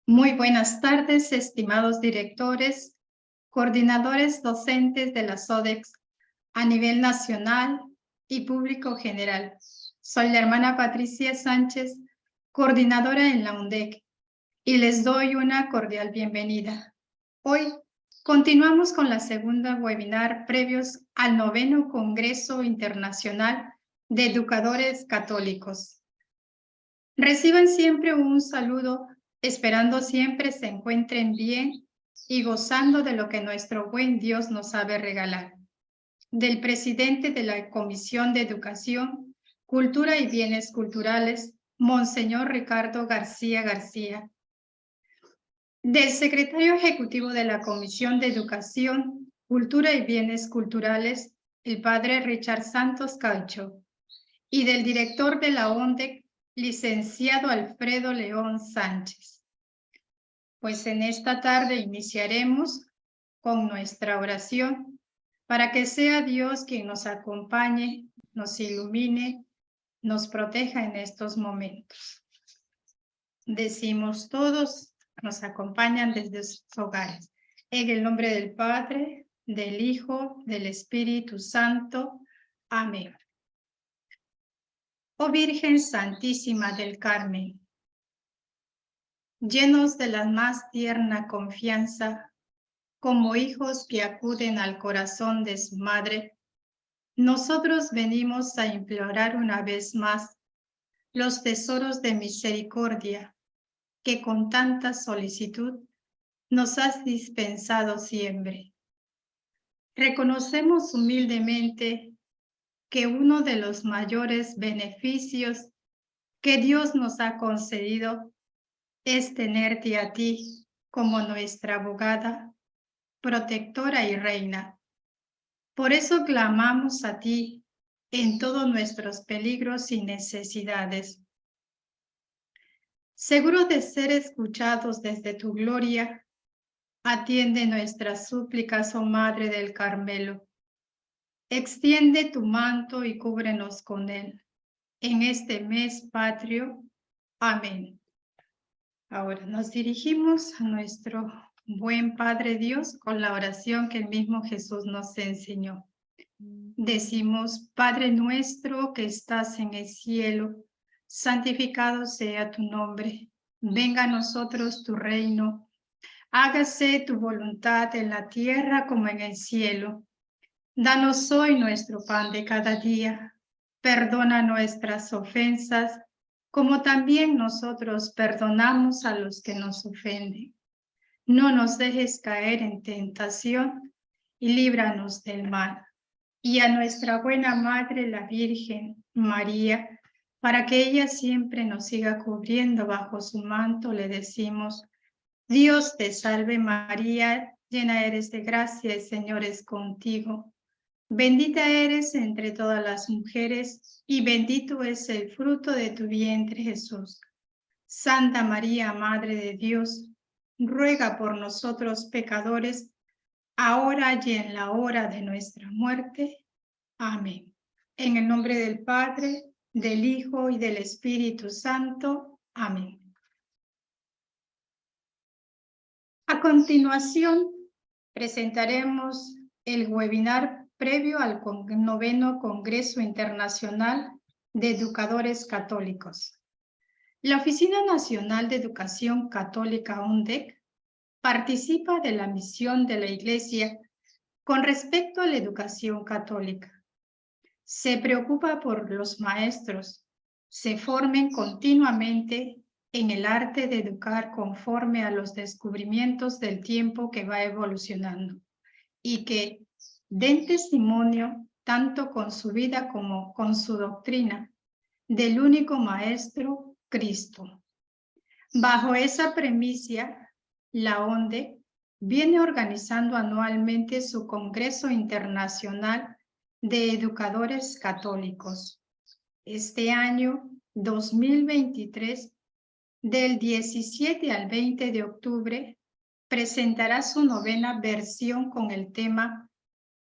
Muy buenas tardes, estimados directores, coordinadores docentes de la SODEX a nivel nacional y público general. Soy la hermana Patricia Sánchez, coordinadora en la UNDEC, y les doy una cordial bienvenida. Hoy continuamos con la segunda webinar previos al 9º Congreso Internacional de Educadores Católicos. Reciban siempre un saludo, esperando siempre se encuentren bien y gozando de lo que nuestro buen Dios nos sabe regalar. Del presidente de la Comisión de Educación, Cultura y Bienes Culturales, Monseñor Ricardo García García. Del secretario ejecutivo de la Comisión de Educación, Cultura y Bienes Culturales, el padre Richard Santos Caucho. Y del director de la ONDEC, licenciado Alfredo León Sánchez. Pues en esta tarde iniciaremos con nuestra oración para que sea Dios quien nos acompañe, nos ilumine, nos proteja en estos momentos. Decimos todos, nos acompañan desde sus hogares. En el nombre del Padre, del Hijo, del Espíritu Santo. Amén. Oh Virgen Santísima del Carmen, llenos de la más tierna confianza, como hijos que acuden al corazón de su madre, nosotros venimos a implorar una vez más los tesoros de misericordia que con tanta solicitud nos has dispensado siempre. Reconocemos humildemente que uno de los mayores beneficios que Dios nos ha concedido es tenerte a ti como nuestra abogada, protectora y reina. Por eso clamamos a ti en todos nuestros peligros y necesidades. Seguro de ser escuchados desde tu gloria, atiende nuestras súplicas, oh Madre del Carmelo. Extiende tu manto y cúbrenos con él. En este mes patrio. Amén. Ahora nos dirigimos a nuestro buen Padre Dios con la oración que el mismo Jesús nos enseñó. Decimos: Padre nuestro que estás en el cielo, santificado sea tu nombre. Venga a nosotros tu reino. Hágase tu voluntad en la tierra como en el cielo. Danos hoy nuestro pan de cada día. Perdona nuestras ofensas, como también nosotros perdonamos a los que nos ofenden. No nos dejes caer en tentación y líbranos del mal. Y a nuestra buena Madre, la Virgen María, para que ella siempre nos siga cubriendo bajo su manto, le decimos: Dios te salve María, llena eres de gracia, el Señor es contigo. Bendita eres entre todas las mujeres, y bendito es el fruto de tu vientre, Jesús. Santa María, Madre de Dios, ruega por nosotros pecadores, ahora y en la hora de nuestra muerte. Amén. En el nombre del Padre, del Hijo y del Espíritu Santo. Amén. A continuación, presentaremos el webinar previo al 9º Congreso Internacional de Educadores Católicos. La Oficina Nacional de Educación Católica, ONDEC, participa de la misión de la Iglesia con respecto a la educación católica. Se preocupa por los maestros, se formen continuamente en el arte de educar conforme a los descubrimientos del tiempo que va evolucionando y que den testimonio tanto con su vida como con su doctrina del único Maestro, Cristo. Bajo esa premisa, la ONDE viene organizando anualmente su Congreso Internacional de Educadores Católicos. Este año 2023, del 17 al 20 de octubre, presentará su 9ª versión con el tema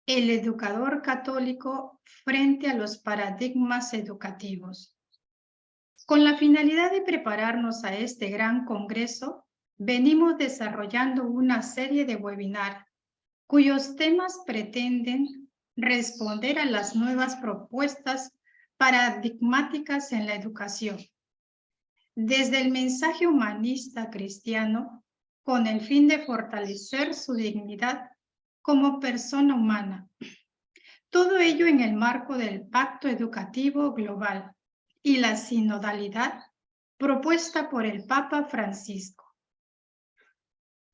El educador católico frente a los paradigmas educativos. Con la finalidad de prepararnos a este gran congreso, venimos desarrollando una serie de webinars cuyos temas pretenden responder a las nuevas propuestas paradigmáticas en la educación. Desde el mensaje humanista cristiano, con el fin de fortalecer su dignidad como persona humana. Todo ello en el marco del Pacto Educativo Global y la sinodalidad propuesta por el Papa Francisco.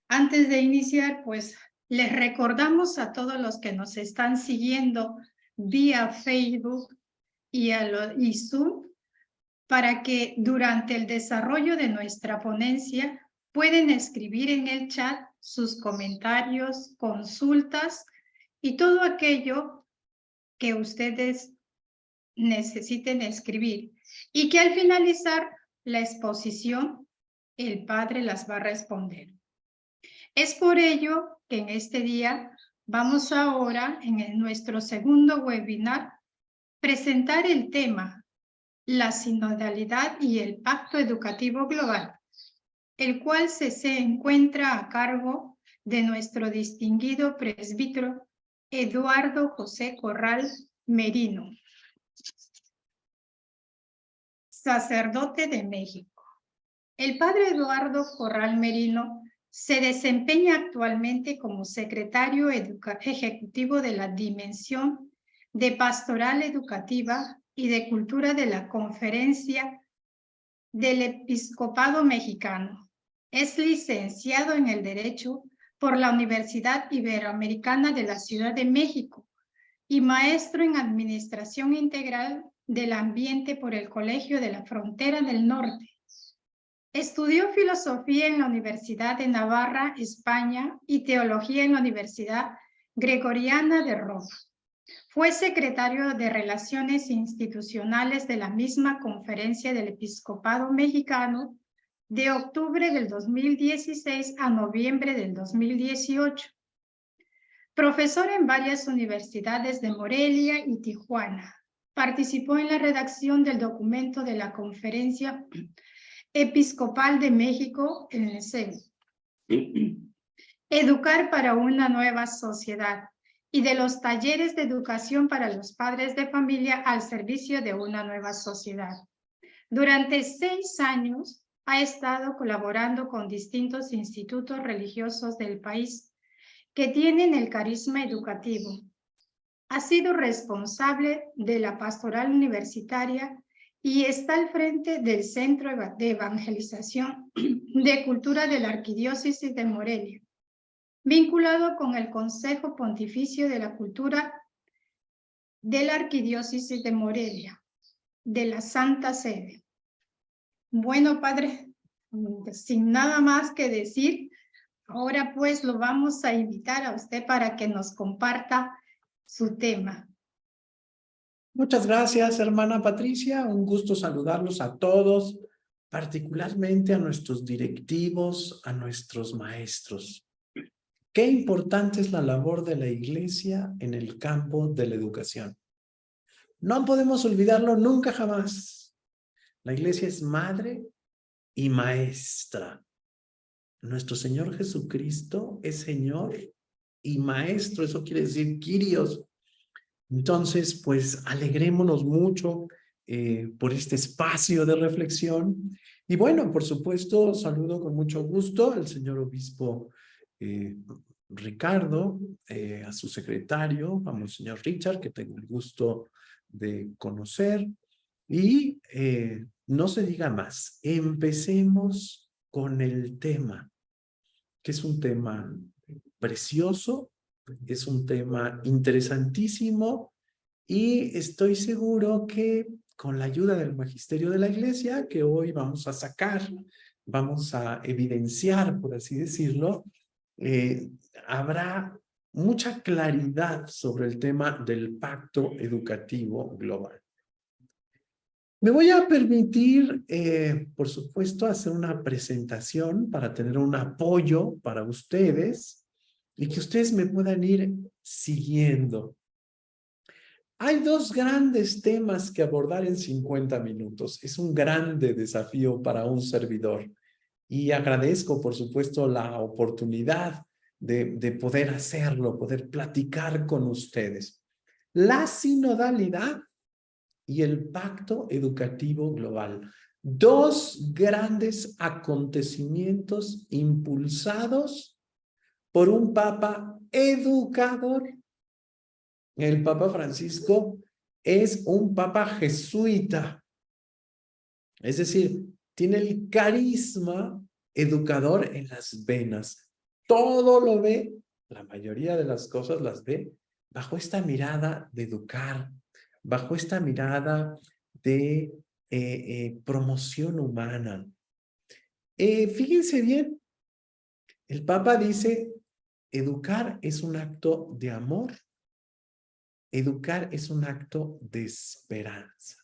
Antes de iniciar, pues, les recordamos a todos los que nos están siguiendo vía Facebook y Zoom, para que durante el desarrollo de nuestra ponencia pueden escribir en el chat sus comentarios, consultas y todo aquello que ustedes necesiten escribir, y que al finalizar la exposición el Padre las va a responder. Es por ello que en este día vamos ahora, en nuestro segundo webinar, presentar el tema la sinodalidad y el Pacto Educativo Global, el cual se encuentra a cargo de nuestro distinguido presbítero Eduardo José Corral Merino, sacerdote de México. El padre Eduardo Corral Merino se desempeña actualmente como secretario ejecutivo de la Dimensión de Pastoral Educativa y de Cultura de la Conferencia del Episcopado Mexicano. Es licenciado en el Derecho por la Universidad Iberoamericana de la Ciudad de México y maestro en Administración Integral del Ambiente por el Colegio de la Frontera del Norte. Estudió filosofía en la Universidad de Navarra, España, y teología en la Universidad Gregoriana de Roma. Fue secretario de Relaciones Institucionales de la misma Conferencia del Episcopado Mexicano de octubre del 2016 a noviembre del 2018. Profesor en varias universidades de Morelia y Tijuana. Participó en la redacción del documento de la Conferencia Episcopal de México, en el CEU. Educar para una nueva sociedad, y de los talleres de educación para los padres de familia al servicio de una nueva sociedad. Durante 6 años ha estado colaborando con distintos institutos religiosos del país que tienen el carisma educativo. Ha sido responsable de la pastoral universitaria y está al frente del Centro de Evangelización de Cultura de la Arquidiócesis de Morelia, vinculado con el Consejo Pontificio de la Cultura de la Arquidiócesis de Morelia, de la Santa Sede. Bueno, padre, sin nada más que decir, ahora pues lo vamos a invitar a usted para que nos comparta su tema. Muchas gracias, hermana Patricia. Un gusto saludarlos a todos, particularmente a nuestros directivos, a nuestros maestros. Qué importante es la labor de la Iglesia en el campo de la educación. No podemos olvidarlo nunca jamás. La iglesia es madre y maestra. Nuestro Señor Jesucristo es Señor y Maestro. Eso quiere decir Kyrios. Entonces, pues alegrémonos mucho por este espacio de reflexión. Y bueno, por supuesto, saludo con mucho gusto al señor obispo Ricardo, a su secretario, a Monseñor Richard, que tengo el gusto de conocer. Y no se diga más, empecemos con el tema, que es un tema precioso, es un tema interesantísimo y estoy seguro que con la ayuda del magisterio de la iglesia, que hoy vamos a sacar, vamos a evidenciar, por así decirlo, habrá mucha claridad sobre el tema del pacto educativo global. Me voy a permitir, por supuesto, hacer una presentación para tener un apoyo para ustedes y que ustedes me puedan ir siguiendo. Hay dos grandes temas que abordar en 50 minutos. Es un grande desafío para un servidor y agradezco, por supuesto, la oportunidad de poder hacerlo, poder platicar con ustedes. La sinodalidad y el Pacto Educativo Global. Dos grandes acontecimientos impulsados por un papa educador. El Papa Francisco es un papa jesuita. Es decir, tiene el carisma educador en las venas. Todo lo ve, la mayoría de las cosas las ve bajo esta mirada de educar, bajo esta mirada de promoción humana. Fíjense bien, el Papa dice, educar es un acto de amor, educar es un acto de esperanza.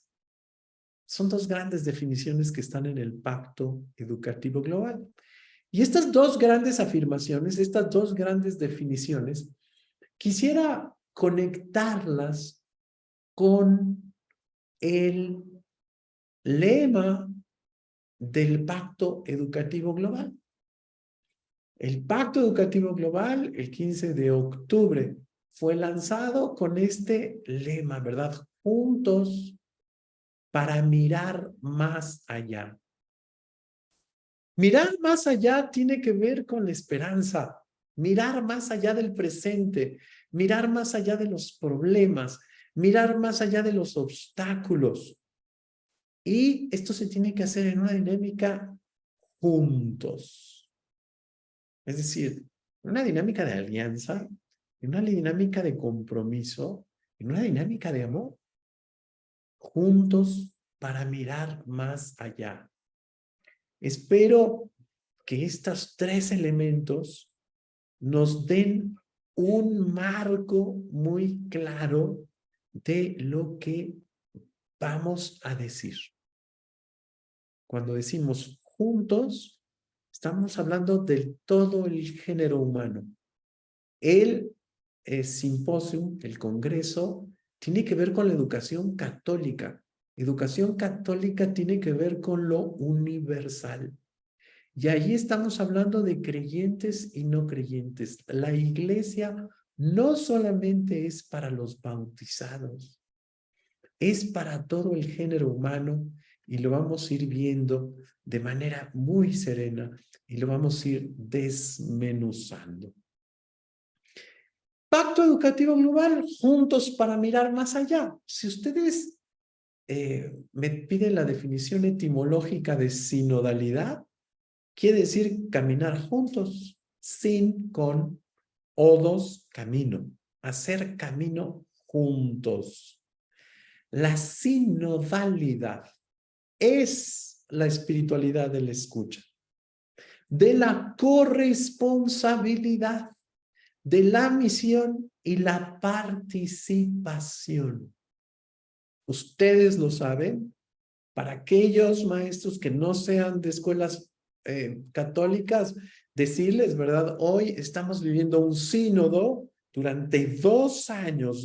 Son dos grandes definiciones que están en el Pacto Educativo Global. Y estas dos grandes afirmaciones, estas dos grandes definiciones, quisiera conectarlas con el lema del Pacto Educativo Global. El Pacto Educativo Global, el 15 de octubre, fue lanzado con este lema, ¿verdad? Juntos para mirar más allá. Mirar más allá tiene que ver con la esperanza, mirar más allá del presente, mirar más allá de los problemas, mirar más allá de los obstáculos. Y esto se tiene que hacer en una dinámica juntos. Es decir, en una dinámica de alianza, en una dinámica de compromiso, en una dinámica de amor. Juntos para mirar más allá. Espero que estos tres elementos nos den un marco muy claro de lo que vamos a decir. Cuando decimos juntos, estamos hablando de todo el género humano. El simposio, el congreso, tiene que ver con la educación católica. Educación católica tiene que ver con lo universal. Y ahí estamos hablando de creyentes y no creyentes. La iglesia no solamente es para los bautizados, es para todo el género humano y lo vamos a ir viendo de manera muy serena y lo vamos a ir desmenuzando. Pacto Educativo Global, juntos para mirar más allá. Si ustedes me piden la definición etimológica de sinodalidad, quiere decir caminar juntos, sin, con, odos, camino, hacer camino juntos. La sinodalidad es la espiritualidad de la escucha, de la corresponsabilidad, de la misión y la participación. Ustedes lo saben, para aquellos maestros que no sean de escuelas católicas, decirles, ¿verdad? Hoy estamos viviendo un sínodo durante 2 años,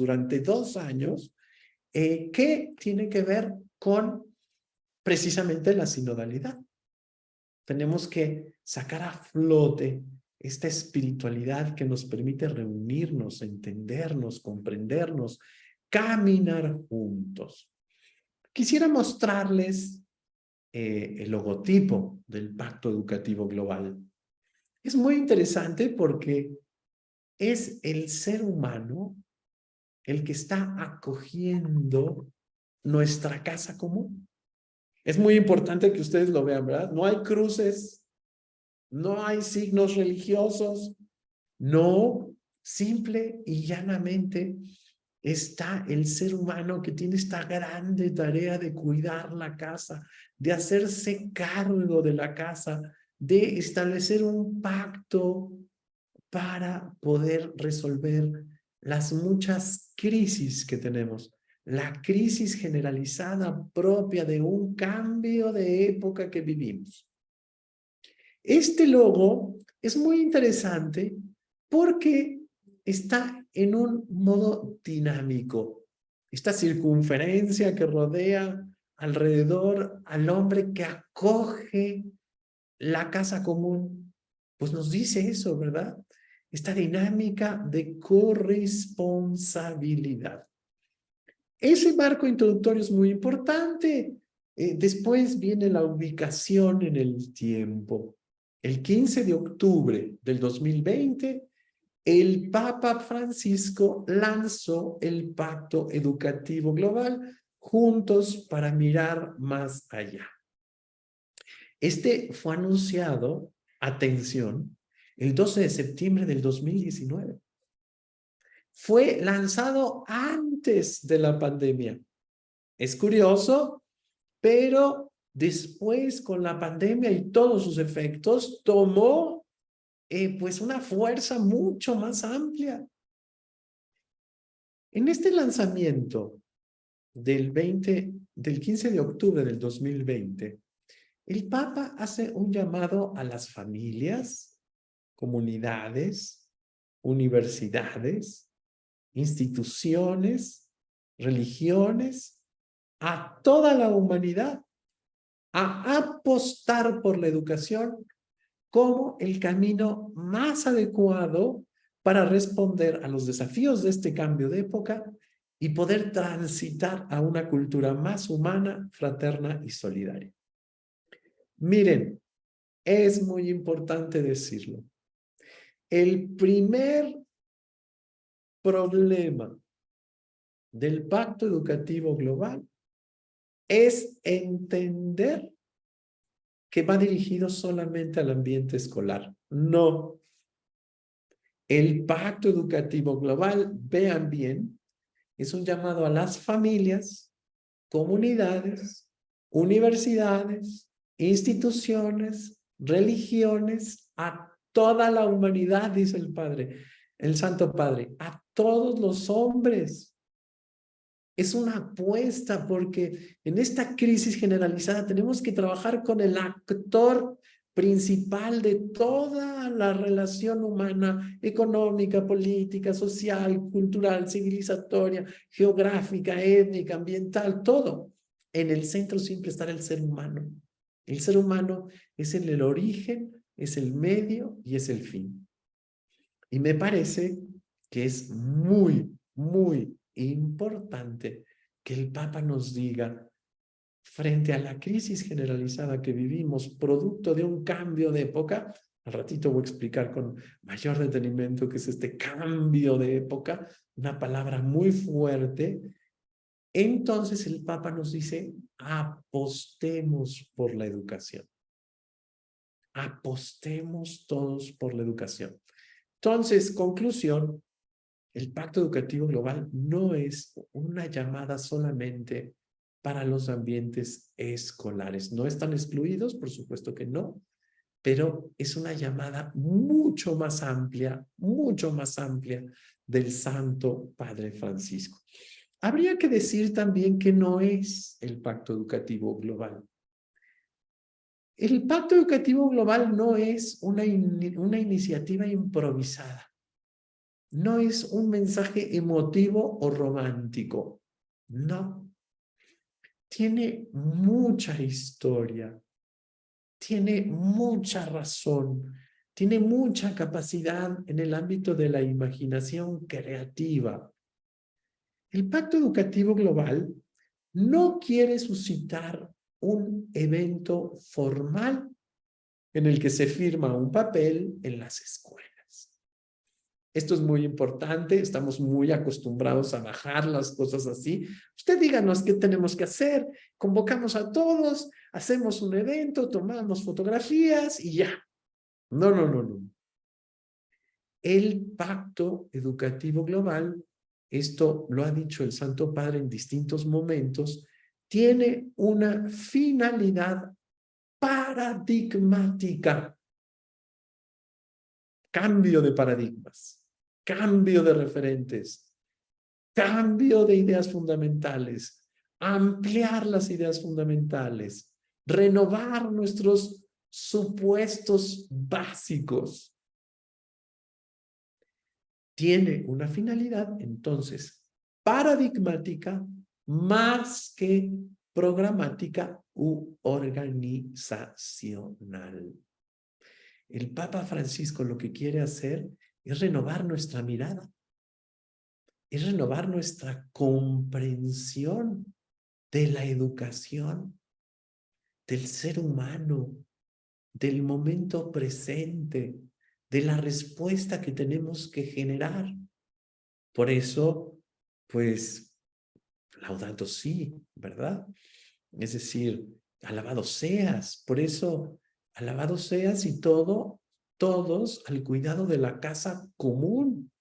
que tiene que ver con precisamente la sinodalidad. Tenemos que sacar a flote esta espiritualidad que nos permite reunirnos, entendernos, comprendernos, caminar juntos. Quisiera mostrarles el logotipo del Pacto Educativo Global. Es muy interesante porque es el ser humano el que está acogiendo nuestra casa común. Es muy importante que ustedes lo vean, ¿verdad? No hay cruces, no hay signos religiosos, no, simple y llanamente está el ser humano que tiene esta grande tarea de cuidar la casa, de hacerse cargo de la casa, de establecer un pacto para poder resolver las muchas crisis que tenemos. La crisis generalizada propia de un cambio de época que vivimos. Este logo es muy interesante porque está en un modo dinámico. Esta circunferencia que rodea alrededor al hombre que acoge la casa común, pues nos dice eso, ¿verdad? Esta dinámica de corresponsabilidad. Ese marco introductorio es muy importante. Después viene la ubicación en el tiempo. El 15 de octubre del 2020, el Papa Francisco lanzó el Pacto Educativo Global, Juntos para Mirar Más Allá. Este fue anunciado, atención, el 12 de septiembre del 2019. Fue lanzado antes de la pandemia. Es curioso, pero después con la pandemia y todos sus efectos, tomó pues una fuerza mucho más amplia. En este lanzamiento del 15 de octubre del 2020, el Papa hace un llamado a las familias, comunidades, universidades, instituciones, religiones, a toda la humanidad, a apostar por la educación como el camino más adecuado para responder a los desafíos de este cambio de época y poder transitar a una cultura más humana, fraterna y solidaria. Miren, es muy importante decirlo. El primer problema del Pacto Educativo Global es entender que va dirigido solamente al ambiente escolar. No. El Pacto Educativo Global, vean bien, es un llamado a las familias, comunidades, universidades, instituciones, religiones, a toda la humanidad, dice el Padre, el Santo Padre, a todos los hombres. Es una apuesta porque en esta crisis generalizada tenemos que trabajar con el actor principal de toda la relación humana, económica, política, social, cultural, civilizatoria, geográfica, étnica, ambiental, todo. En el centro siempre estará el ser humano. El ser humano es el origen, es el medio y es el fin. Y me parece que es muy, muy importante que el Papa nos diga, frente a la crisis generalizada que vivimos, producto de un cambio de época, al ratito voy a explicar con mayor detenimiento qué es este cambio de época, una palabra muy fuerte. Entonces el Papa nos dice, apostemos por la educación. Apostemos todos por la educación. Entonces, conclusión, el Pacto Educativo Global no es una llamada solamente para los ambientes escolares. No están excluidos, por supuesto que no, pero es una llamada mucho más amplia del Santo Padre Francisco. Habría que decir también que no es el Pacto Educativo Global. El Pacto Educativo Global no es una iniciativa improvisada. No es un mensaje emotivo o romántico. No, tiene mucha historia, tiene mucha razón, tiene mucha capacidad en el ámbito de la imaginación creativa. El Pacto Educativo Global no quiere suscitar un evento formal en el que se firma un papel en las escuelas. Esto es muy importante, estamos muy acostumbrados a bajar las cosas así. Usted díganos qué tenemos que hacer, convocamos a todos, hacemos un evento, tomamos fotografías y ya. No, no, no, no. El Pacto Educativo Global, esto lo ha dicho el Santo Padre en distintos momentos, tiene una finalidad paradigmática. Cambio de paradigmas, cambio de referentes, cambio de ideas fundamentales, ampliar las ideas fundamentales, renovar nuestros supuestos básicos. Tiene una finalidad, entonces, paradigmática más que programática u organizacional. El Papa Francisco lo que quiere hacer es renovar nuestra mirada, es renovar nuestra comprensión de la educación, del ser humano, del momento presente, de la respuesta que tenemos que generar. Por eso, pues, Laudato Si, ¿verdad? Es decir, alabado seas. Por eso, alabado seas y todos al cuidado de la casa común.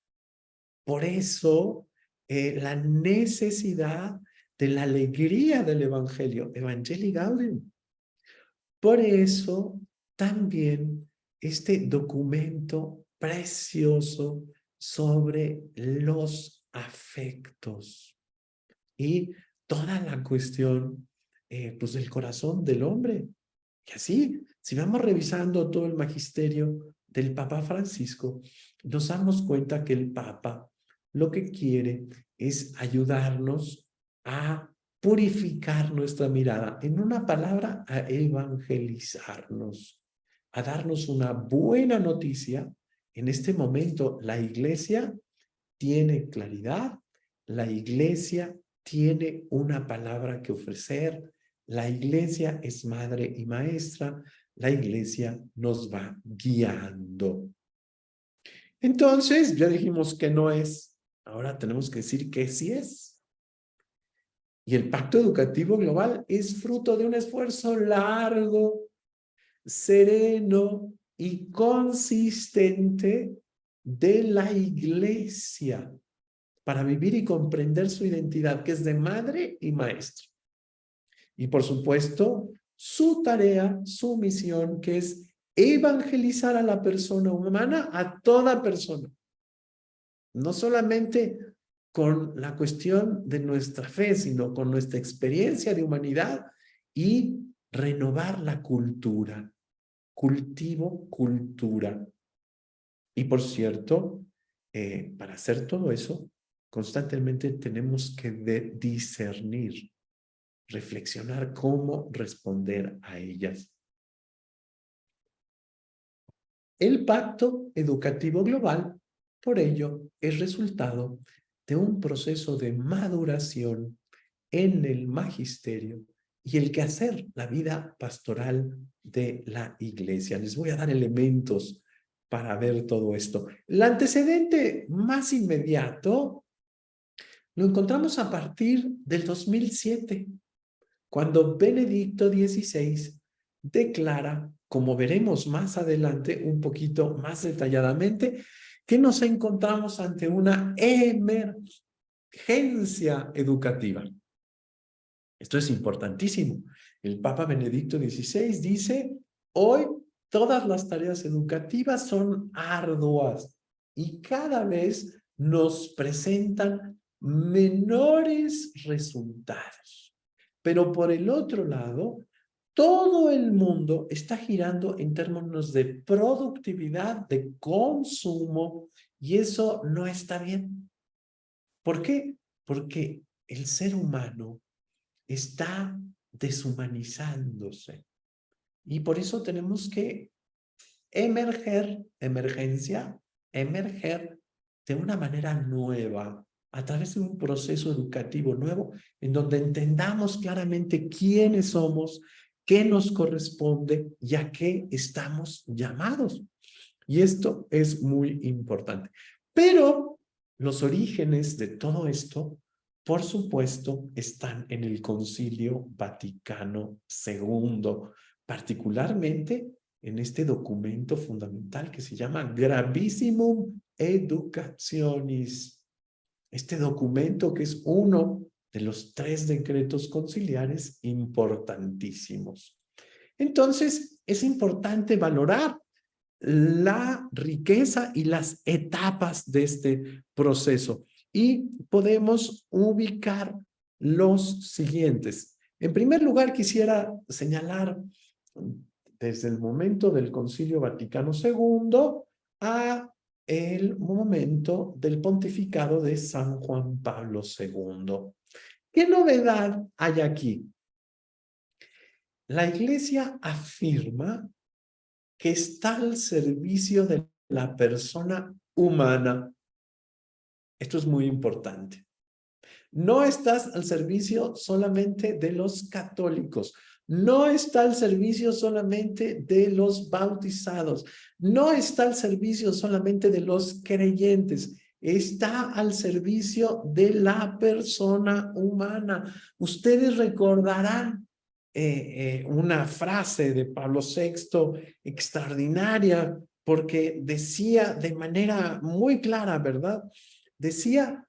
Por eso, la necesidad de la alegría del Evangelio, Evangelii Gaudium. Por eso, también este documento precioso sobre los afectos y toda la cuestión pues del corazón del hombre. Y así, si vamos revisando todo el magisterio del Papa Francisco, nos damos cuenta que el Papa lo que quiere es ayudarnos a purificar nuestra mirada, en una palabra, a evangelizarnos, a darnos una buena noticia. En este momento, la Iglesia tiene claridad, la Iglesia tiene una palabra que ofrecer, la Iglesia es madre y maestra, la Iglesia nos va guiando. Entonces, ya dijimos que no es, ahora tenemos que decir que sí es. Y el Pacto Educativo Global es fruto de un esfuerzo largo, sereno y consistente de la Iglesia para vivir y comprender su identidad, que es de madre y maestro. Y por supuesto, su tarea, su misión, que es evangelizar a la persona humana, a toda persona. No solamente con la cuestión de nuestra fe, sino con nuestra experiencia de humanidad y renovar la cultura. Cultivo, cultura. Y por cierto, para hacer todo eso, constantemente tenemos que discernir, reflexionar cómo responder a ellas. El Pacto Educativo Global, por ello, es resultado de un proceso de maduración en el magisterio y el quehacer, la vida pastoral de la Iglesia. Les voy a dar elementos para ver todo esto. El antecedente más inmediato lo encontramos a partir del 2007, cuando Benedicto XVI declara, como veremos más adelante un poquito más detalladamente, que nos encontramos ante una emergencia educativa. Esto es importantísimo. El Papa Benedicto XVI dice, hoy todas las tareas educativas son arduas y cada vez nos presentan menores resultados. Pero por el otro lado, todo el mundo está girando en términos de productividad, de consumo, y eso no está bien. ¿Por qué? Porque el ser humano está deshumanizándose. Y por eso tenemos que emerger de una manera nueva, a través de un proceso educativo nuevo, en donde entendamos claramente quiénes somos, qué nos corresponde y a qué estamos llamados. Y esto es muy importante. Pero los orígenes de todo esto, por supuesto, están en el Concilio Vaticano II, particularmente en este documento fundamental que se llama Gravissimum Educationis. Este documento que es uno de los 3 decretos conciliares importantísimos. Entonces, es importante valorar la riqueza y las etapas de este proceso. Y podemos ubicar los siguientes. En primer lugar, quisiera señalar desde el momento del Concilio Vaticano II a el momento del pontificado de San Juan Pablo II. ¿Qué novedad hay aquí? La Iglesia afirma que está al servicio de la persona humana. Esto es muy importante. No estás al servicio solamente de los católicos. No está al servicio solamente de los bautizados. No está al servicio solamente de los creyentes. Está al servicio de la persona humana. Ustedes recordarán una frase de Pablo VI extraordinaria, porque decía de manera muy clara, ¿verdad? Decía: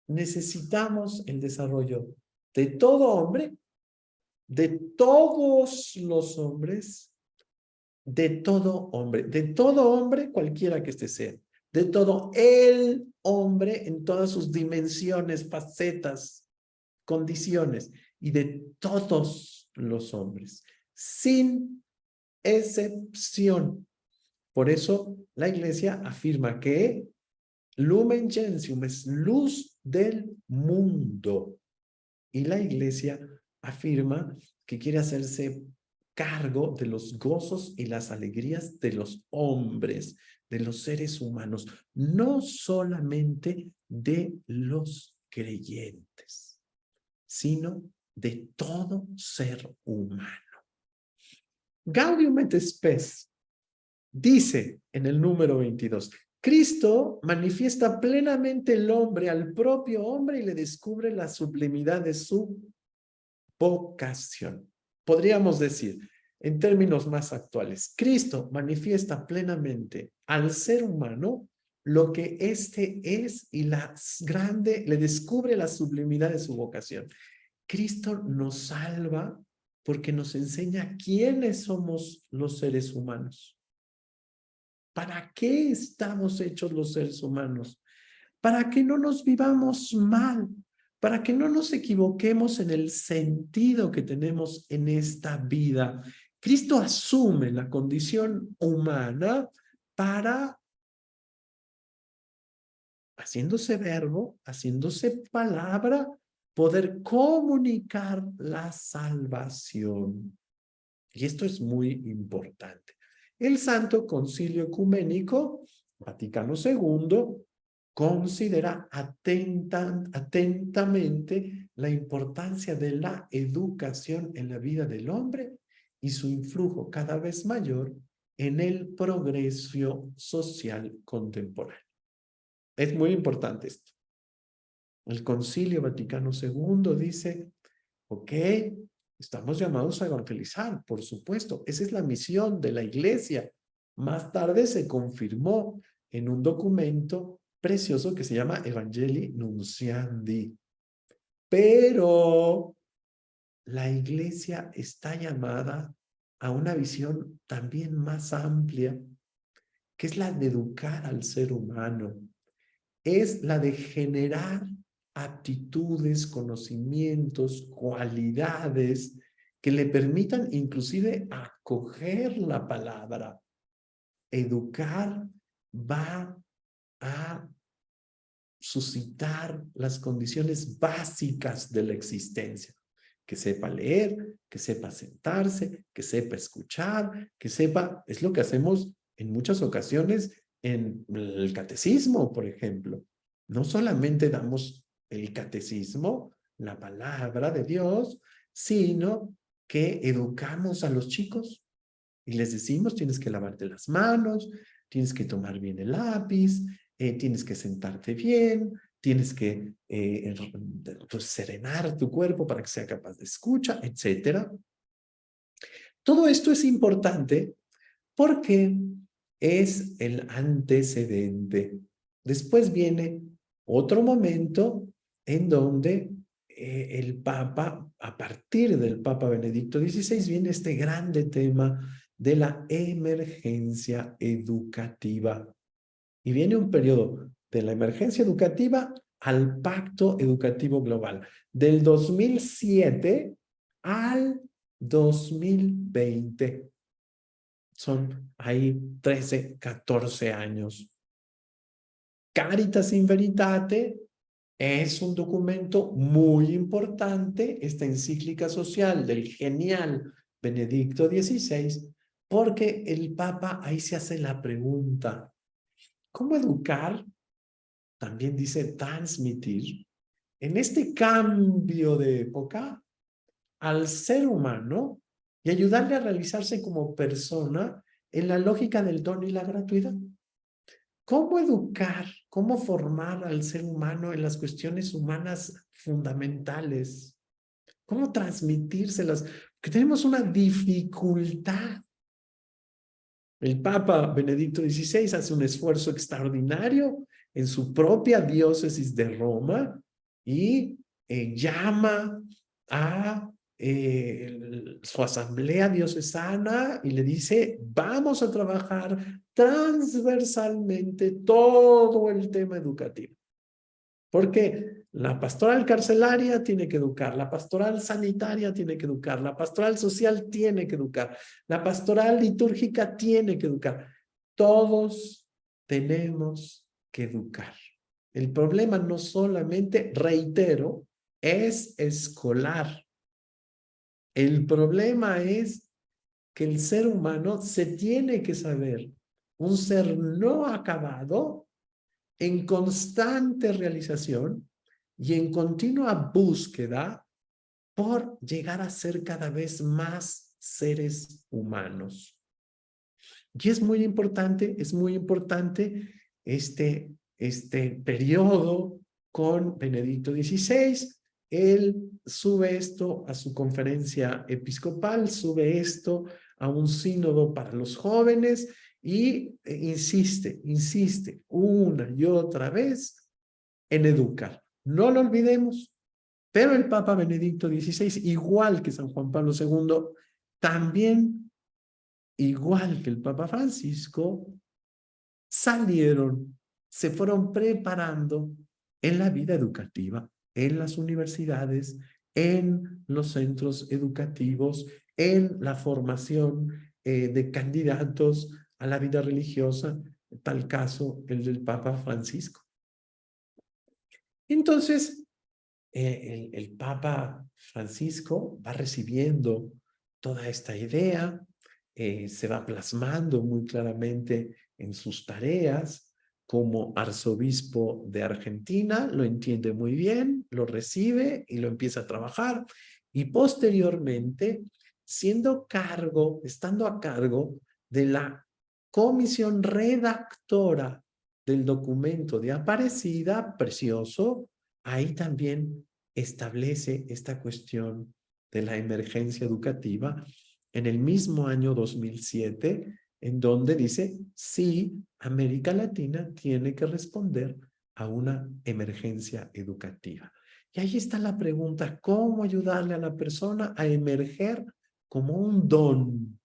necesitamos el desarrollo de todo hombre, de todos los hombres, de todo hombre cualquiera que éste sea, de todo el hombre en todas sus dimensiones, facetas, condiciones, y de todos los hombres, sin excepción. Por eso la Iglesia afirma que Lumen Gentium es luz del mundo. Y la Iglesia afirma que quiere hacerse cargo de los gozos y las alegrías de los hombres, de los seres humanos, no solamente de los creyentes, sino de todo ser humano. Gaudium et Spes dice en el número 22, Cristo manifiesta plenamente el hombre al propio hombre y le descubre la sublimidad de su vocación. Podríamos decir, en términos más actuales, Cristo manifiesta plenamente al ser humano lo que éste es y le descubre la sublimidad de su vocación. Cristo nos salva porque nos enseña quiénes somos los seres humanos. ¿Para qué estamos hechos los seres humanos? Para que no nos vivamos mal, para que no nos equivoquemos en el sentido que tenemos en esta vida. Cristo asume la condición humana para, haciéndose verbo, haciéndose palabra, poder comunicar la salvación. Y esto es muy importante. El Santo Concilio Ecuménico, Vaticano II, considera atentamente la importancia de la educación en la vida del hombre y su influjo cada vez mayor en el progreso social contemporáneo. Es muy importante esto. El Concilio Vaticano II dice, ok, estamos llamados a evangelizar, por supuesto. Esa es la misión de la Iglesia. Más tarde se confirmó en un documento precioso que se llama Evangelii Nunciandi. Pero la Iglesia está llamada a una visión también más amplia, que es la de educar al ser humano. Es la de generar aptitudes, conocimientos, cualidades que le permitan inclusive acoger la palabra. Educar va a suscitar las condiciones básicas de la existencia. Que sepa leer, que sepa sentarse, que sepa escuchar, que sepa, es lo que hacemos en muchas ocasiones en el catecismo, por ejemplo. No solamente damos el catecismo, la palabra de Dios, sino que educamos a los chicos y les decimos, tienes que lavarte las manos, tienes que tomar bien el lápiz, tienes que sentarte bien, tienes que pues, serenar tu cuerpo para que sea capaz de escucha, etc. Todo esto es importante porque es el antecedente. Después viene otro momento en donde el Papa, a partir del Papa Benedicto XVI, viene este grande tema de la emergencia educativa. Y viene un periodo de la emergencia educativa al Pacto Educativo Global, del 2007 al 2020. Son ahí 13, 14 años. Caritas in Veritate es un documento muy importante, esta encíclica social del genial Benedicto XVI, porque el Papa ahí se hace la pregunta, ¿cómo educar? También dice transmitir en este cambio de época al ser humano y ayudarle a realizarse como persona en la lógica del don y la gratuidad. ¿Cómo educar, cómo formar al ser humano en las cuestiones humanas fundamentales? ¿Cómo transmitírselas? Porque tenemos una dificultad. El Papa Benedicto XVI hace un esfuerzo extraordinario en su propia diócesis de Roma y llama a su asamblea diocesana y le dice, vamos a trabajar transversalmente todo el tema educativo. Porque la pastoral carcelaria tiene que educar, la pastoral sanitaria tiene que educar, la pastoral social tiene que educar, la pastoral litúrgica tiene que educar. Todos tenemos que educar. El problema no solamente, reitero, es escolar. El problema es que el ser humano se tiene que saber un ser no acabado en constante realización y en continua búsqueda por llegar a ser cada vez más seres humanos. Y es muy importante este periodo con Benedicto XVI. Él sube esto a su conferencia episcopal, sube esto a un sínodo para los jóvenes y insiste una y otra vez en educar. No lo olvidemos, pero el Papa Benedicto XVI, igual que San Juan Pablo II, también, igual que el Papa Francisco, se fueron preparando en la vida educativa, en las universidades, en los centros educativos, en la formación de candidatos a la vida religiosa, tal caso el del Papa Francisco. Entonces, el Papa Francisco va recibiendo toda esta idea, se va plasmando muy claramente en sus tareas como arzobispo de Argentina, lo entiende muy bien, lo recibe y lo empieza a trabajar, y posteriormente, estando a cargo de la comisión redactora del documento de Aparecida, precioso, ahí también establece esta cuestión de la emergencia educativa en el mismo año 2007, en donde dice, sí, América Latina tiene que responder a una emergencia educativa. Y ahí está la pregunta, ¿cómo ayudarle a la persona a emerger como un don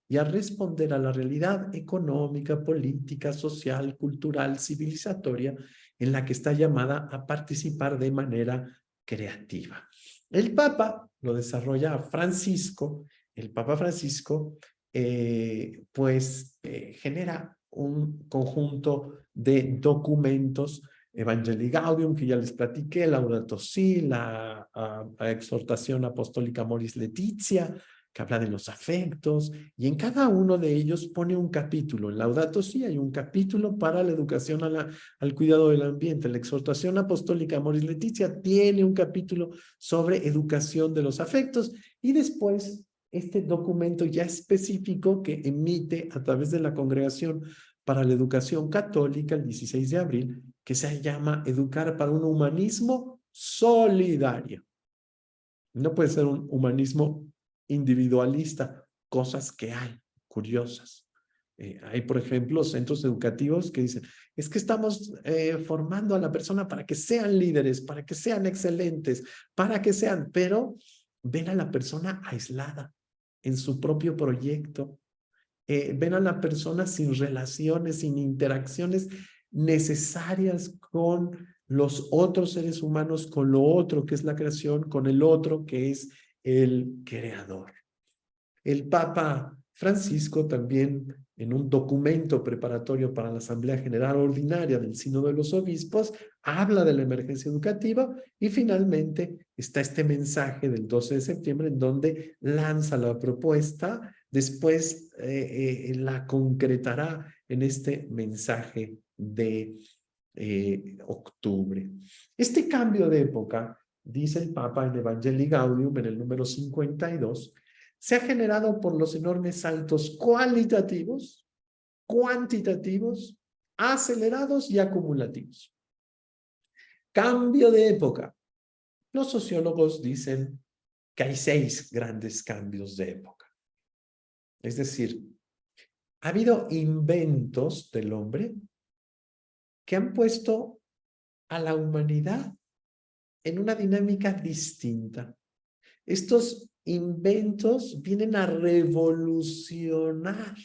y a responder a la realidad económica, política, social, cultural, civilizatoria en la que está llamada a participar de manera creativa? El Papa lo desarrolla Francisco. El Papa Francisco genera un conjunto de documentos Evangelii Gaudium, que ya les platiqué, Laudato Si, la exhortación apostólica Amoris Laetitia, que habla de los afectos, y en cada uno de ellos pone un capítulo. En Laudato Si hay un capítulo para la educación al cuidado del ambiente. La exhortación apostólica Amoris Laetitia tiene un capítulo sobre educación de los afectos, y después este documento ya específico que emite a través de la Congregación para la Educación Católica el 16 de abril, que se llama Educar para un Humanismo Solidario. No puede ser un humanismo individualista, cosas que hay, curiosas. Hay, por ejemplo, centros educativos que dicen, es que estamos formando a la persona para que sean líderes, para que sean excelentes, para que sean, pero ven a la persona aislada en su propio proyecto. Ven a la persona sin relaciones, sin interacciones necesarias con los otros seres humanos, con lo otro que es la creación, con el otro que es el creador. El Papa Francisco también, en un documento preparatorio para la Asamblea General Ordinaria del Sínodo de los Obispos, habla de la emergencia educativa, y finalmente está este mensaje del 12 de septiembre en donde lanza la propuesta, después la concretará en este mensaje de octubre. Este cambio de época, dice el Papa en Evangelii Gaudium, en el número 52, se ha generado por los enormes saltos cualitativos, cuantitativos, acelerados y acumulativos. Cambio de época. Los sociólogos dicen que hay 6 grandes cambios de época. Es decir, ha habido inventos del hombre que han puesto a la humanidad en una dinámica distinta. Estos inventos vienen a revolucionar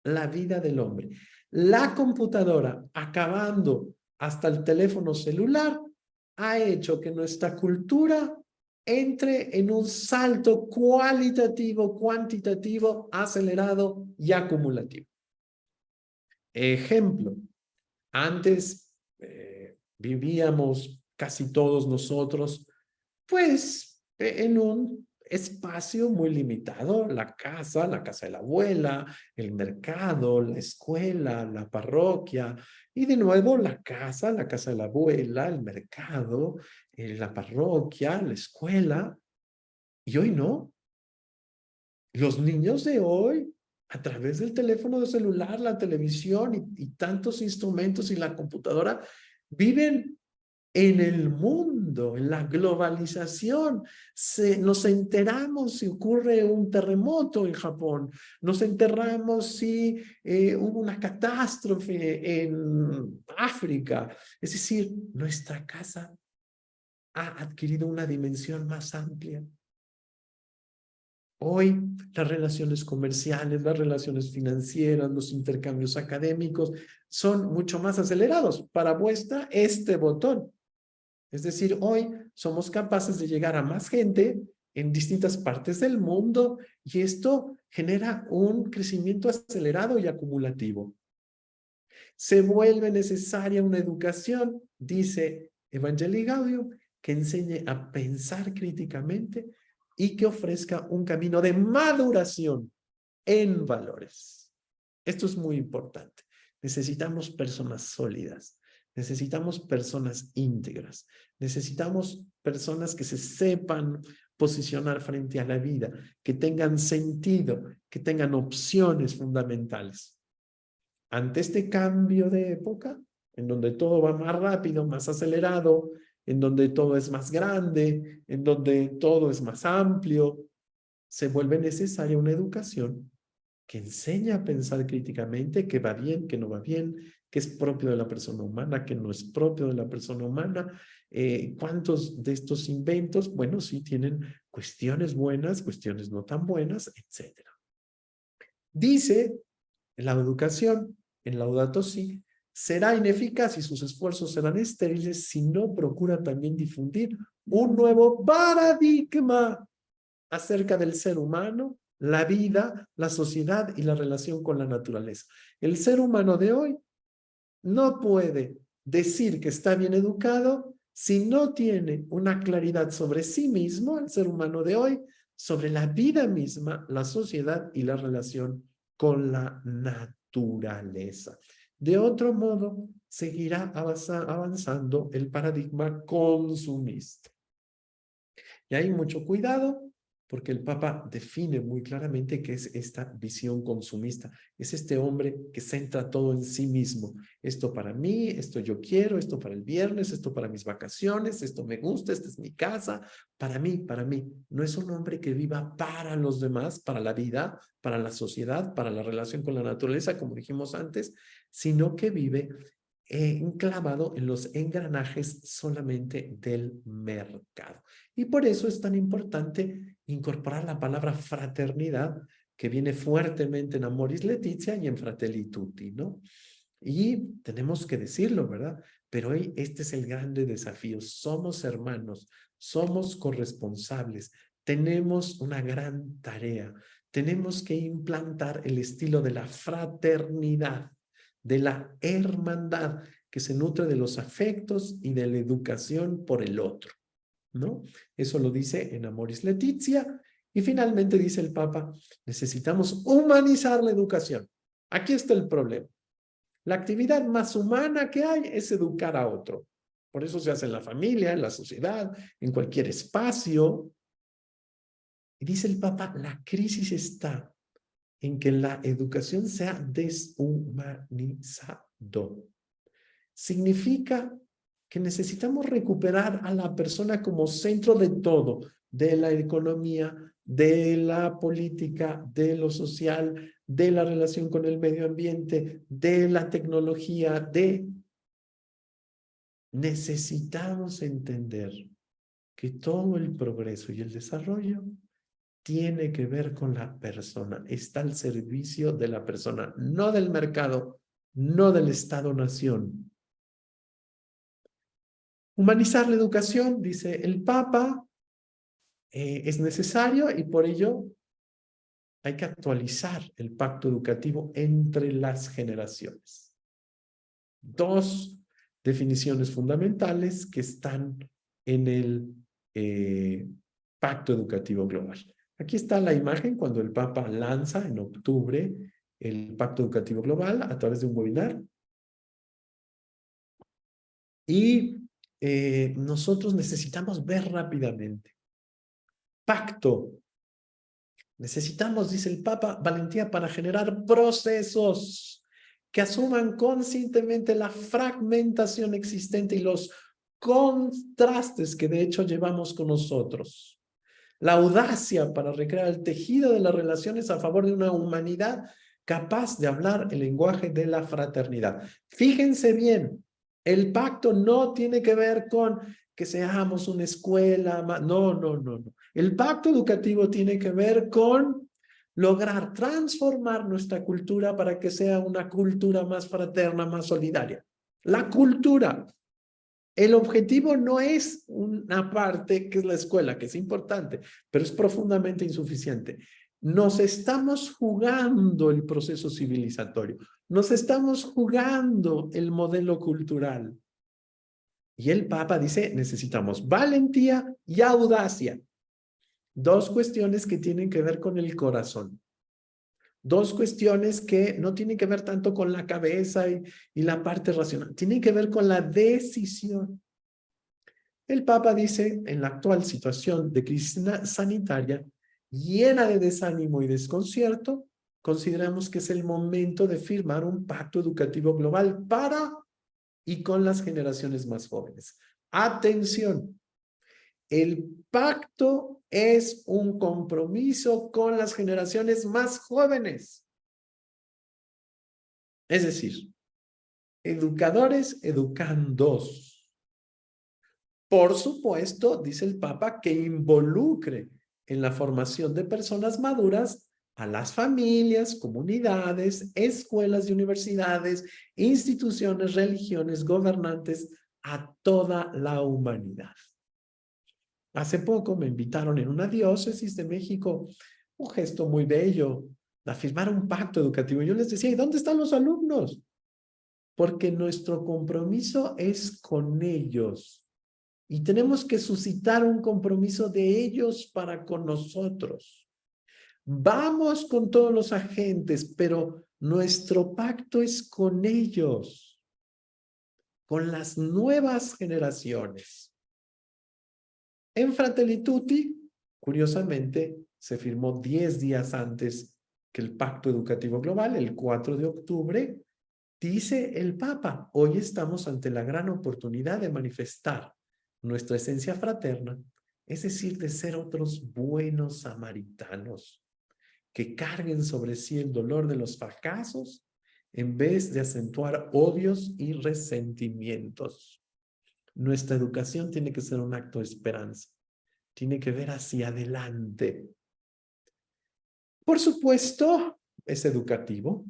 la vida del hombre. La computadora, acabando hasta el teléfono celular, ha hecho que nuestra cultura entre en un salto cualitativo, cuantitativo, acelerado y acumulativo. Ejemplo, antes vivíamos casi todos nosotros, pues en un espacio muy limitado, la casa de la abuela, el mercado, la escuela, la parroquia, y de nuevo la casa de la abuela, el mercado, la parroquia, la escuela. Y hoy no. Los niños de hoy, a través del teléfono celular, la televisión y tantos instrumentos y la computadora, viven en el mundo, en la globalización. Nos enteramos si ocurre un terremoto en Japón, nos enteramos si hubo una catástrofe en África. Es decir, nuestra casa ha adquirido una dimensión más amplia. Hoy las relaciones comerciales, las relaciones financieras, los intercambios académicos son mucho más acelerados. Para muestra este botón. Es decir, hoy somos capaces de llegar a más gente en distintas partes del mundo, y esto genera un crecimiento acelerado y acumulativo. Se vuelve necesaria una educación, dice Evangelii Gaudium, que enseñe a pensar críticamente y que ofrezca un camino de maduración en valores. Esto es muy importante. Necesitamos personas sólidas, necesitamos personas íntegras, necesitamos personas que se sepan posicionar frente a la vida, que tengan sentido, que tengan opciones fundamentales. Ante este cambio de época, en donde todo va más rápido, más acelerado, en donde todo es más grande, en donde todo es más amplio, se vuelve necesaria una educación que enseña a pensar críticamente qué va bien, qué no va bien, qué es propio de la persona humana, qué no es propio de la persona humana. ¿Cuántos de estos inventos? Bueno, sí tienen cuestiones buenas, cuestiones no tan buenas, etc. Dice la educación en Laudato Si, será ineficaz y sus esfuerzos serán estériles si no procura también difundir un nuevo paradigma acerca del ser humano, la vida, la sociedad y la relación con la naturaleza. El ser humano de hoy no puede decir que está bien educado si no tiene una claridad sobre sí mismo, el ser humano de hoy, sobre la vida misma, la sociedad y la relación con la naturaleza. De otro modo, seguirá avanzando el paradigma consumista. Y hay mucho cuidado porque el Papa define muy claramente qué es esta visión consumista. Es este hombre que centra todo en sí mismo. Esto para mí, esto yo quiero, esto para el viernes, esto para mis vacaciones, esto me gusta, esta es mi casa. Para mí, para mí. No es un hombre que viva para los demás, para la vida, para la sociedad, para la relación con la naturaleza, como dijimos antes, sino que vive enclavado en los engranajes solamente del mercado. Y por eso es tan importante incorporar la palabra fraternidad, que viene fuertemente en Amoris Laetitia y en Fratelli Tutti, ¿no? Y tenemos que decirlo, ¿verdad? Pero hoy este es el grande desafío. Somos hermanos, somos corresponsables, tenemos una gran tarea. Tenemos que implantar el estilo de la fraternidad, de la hermandad, que se nutre de los afectos y de la educación por el otro, ¿no? Eso lo dice en Amoris Laetitia. Y finalmente dice el Papa, necesitamos humanizar la educación. Aquí está el problema. La actividad más humana que hay es educar a otro. Por eso se hace en la familia, en la sociedad, en cualquier espacio. Y dice el Papa, la crisis está en que la educación se ha deshumanizado. Significa que necesitamos recuperar a la persona como centro de todo, de la economía, de la política, de lo social, de la relación con el medio ambiente, de la tecnología, Necesitamos entender que todo el progreso y el desarrollo tiene que ver con la persona, está al servicio de la persona, no del mercado, no del Estado-nación. Humanizar la educación, dice el Papa, es necesario y por ello hay que actualizar el pacto educativo entre las generaciones. Dos definiciones fundamentales que están en el pacto educativo global. Aquí está la imagen cuando el Papa lanza en octubre el pacto educativo global a través de un webinar. Y nosotros necesitamos ver rápidamente. Pacto. Necesitamos, dice el Papa, valentía para generar procesos que asuman conscientemente la fragmentación existente y los contrastes que de hecho llevamos con nosotros. La audacia para recrear el tejido de las relaciones a favor de una humanidad capaz de hablar el lenguaje de la fraternidad. Fíjense bien, el pacto no tiene que ver con que seamos una escuela, no. El pacto educativo tiene que ver con lograr transformar nuestra cultura para que sea una cultura más fraterna, más solidaria. La cultura. El objetivo no es una parte que es la escuela, que es importante, pero es profundamente insuficiente. Nos estamos jugando el proceso civilizatorio, nos estamos jugando el modelo cultural. Y el Papa dice, necesitamos valentía y audacia. Dos cuestiones que tienen que ver con el corazón. Dos cuestiones que no tienen que ver tanto con la cabeza y la parte racional, tienen que ver con la decisión. El Papa dice, en la actual situación de crisis sanitaria, llena de desánimo y desconcierto, consideramos que es el momento de firmar un pacto educativo global para y con las generaciones más jóvenes. Atención, el pacto es un compromiso con las generaciones más jóvenes. Es decir, educadores, educandos. Por supuesto, dice el Papa, que involucre en la formación de personas maduras a las familias, comunidades, escuelas y universidades, instituciones, religiones, gobernantes, a toda la humanidad. Hace poco me invitaron en una diócesis de México, un gesto muy bello, a firmar un pacto educativo. Yo les decía, ¿y dónde están los alumnos? porque nuestro compromiso es con ellos. Y tenemos que suscitar un compromiso de ellos para con nosotros. Vamos con todos los agentes, pero nuestro pacto es con ellos, con las nuevas generaciones. En Fratelli Tutti, curiosamente, se firmó 10 días antes que el Pacto Educativo Global, el 4 de octubre, dice el Papa, hoy estamos ante la gran oportunidad de manifestar nuestra esencia fraterna, es decir, de ser otros buenos samaritanos que carguen sobre sí el dolor de los fracasos en vez de acentuar odios y resentimientos. Nuestra educación tiene que ser un acto de esperanza, tiene que ver hacia adelante. Por supuesto, es educativo,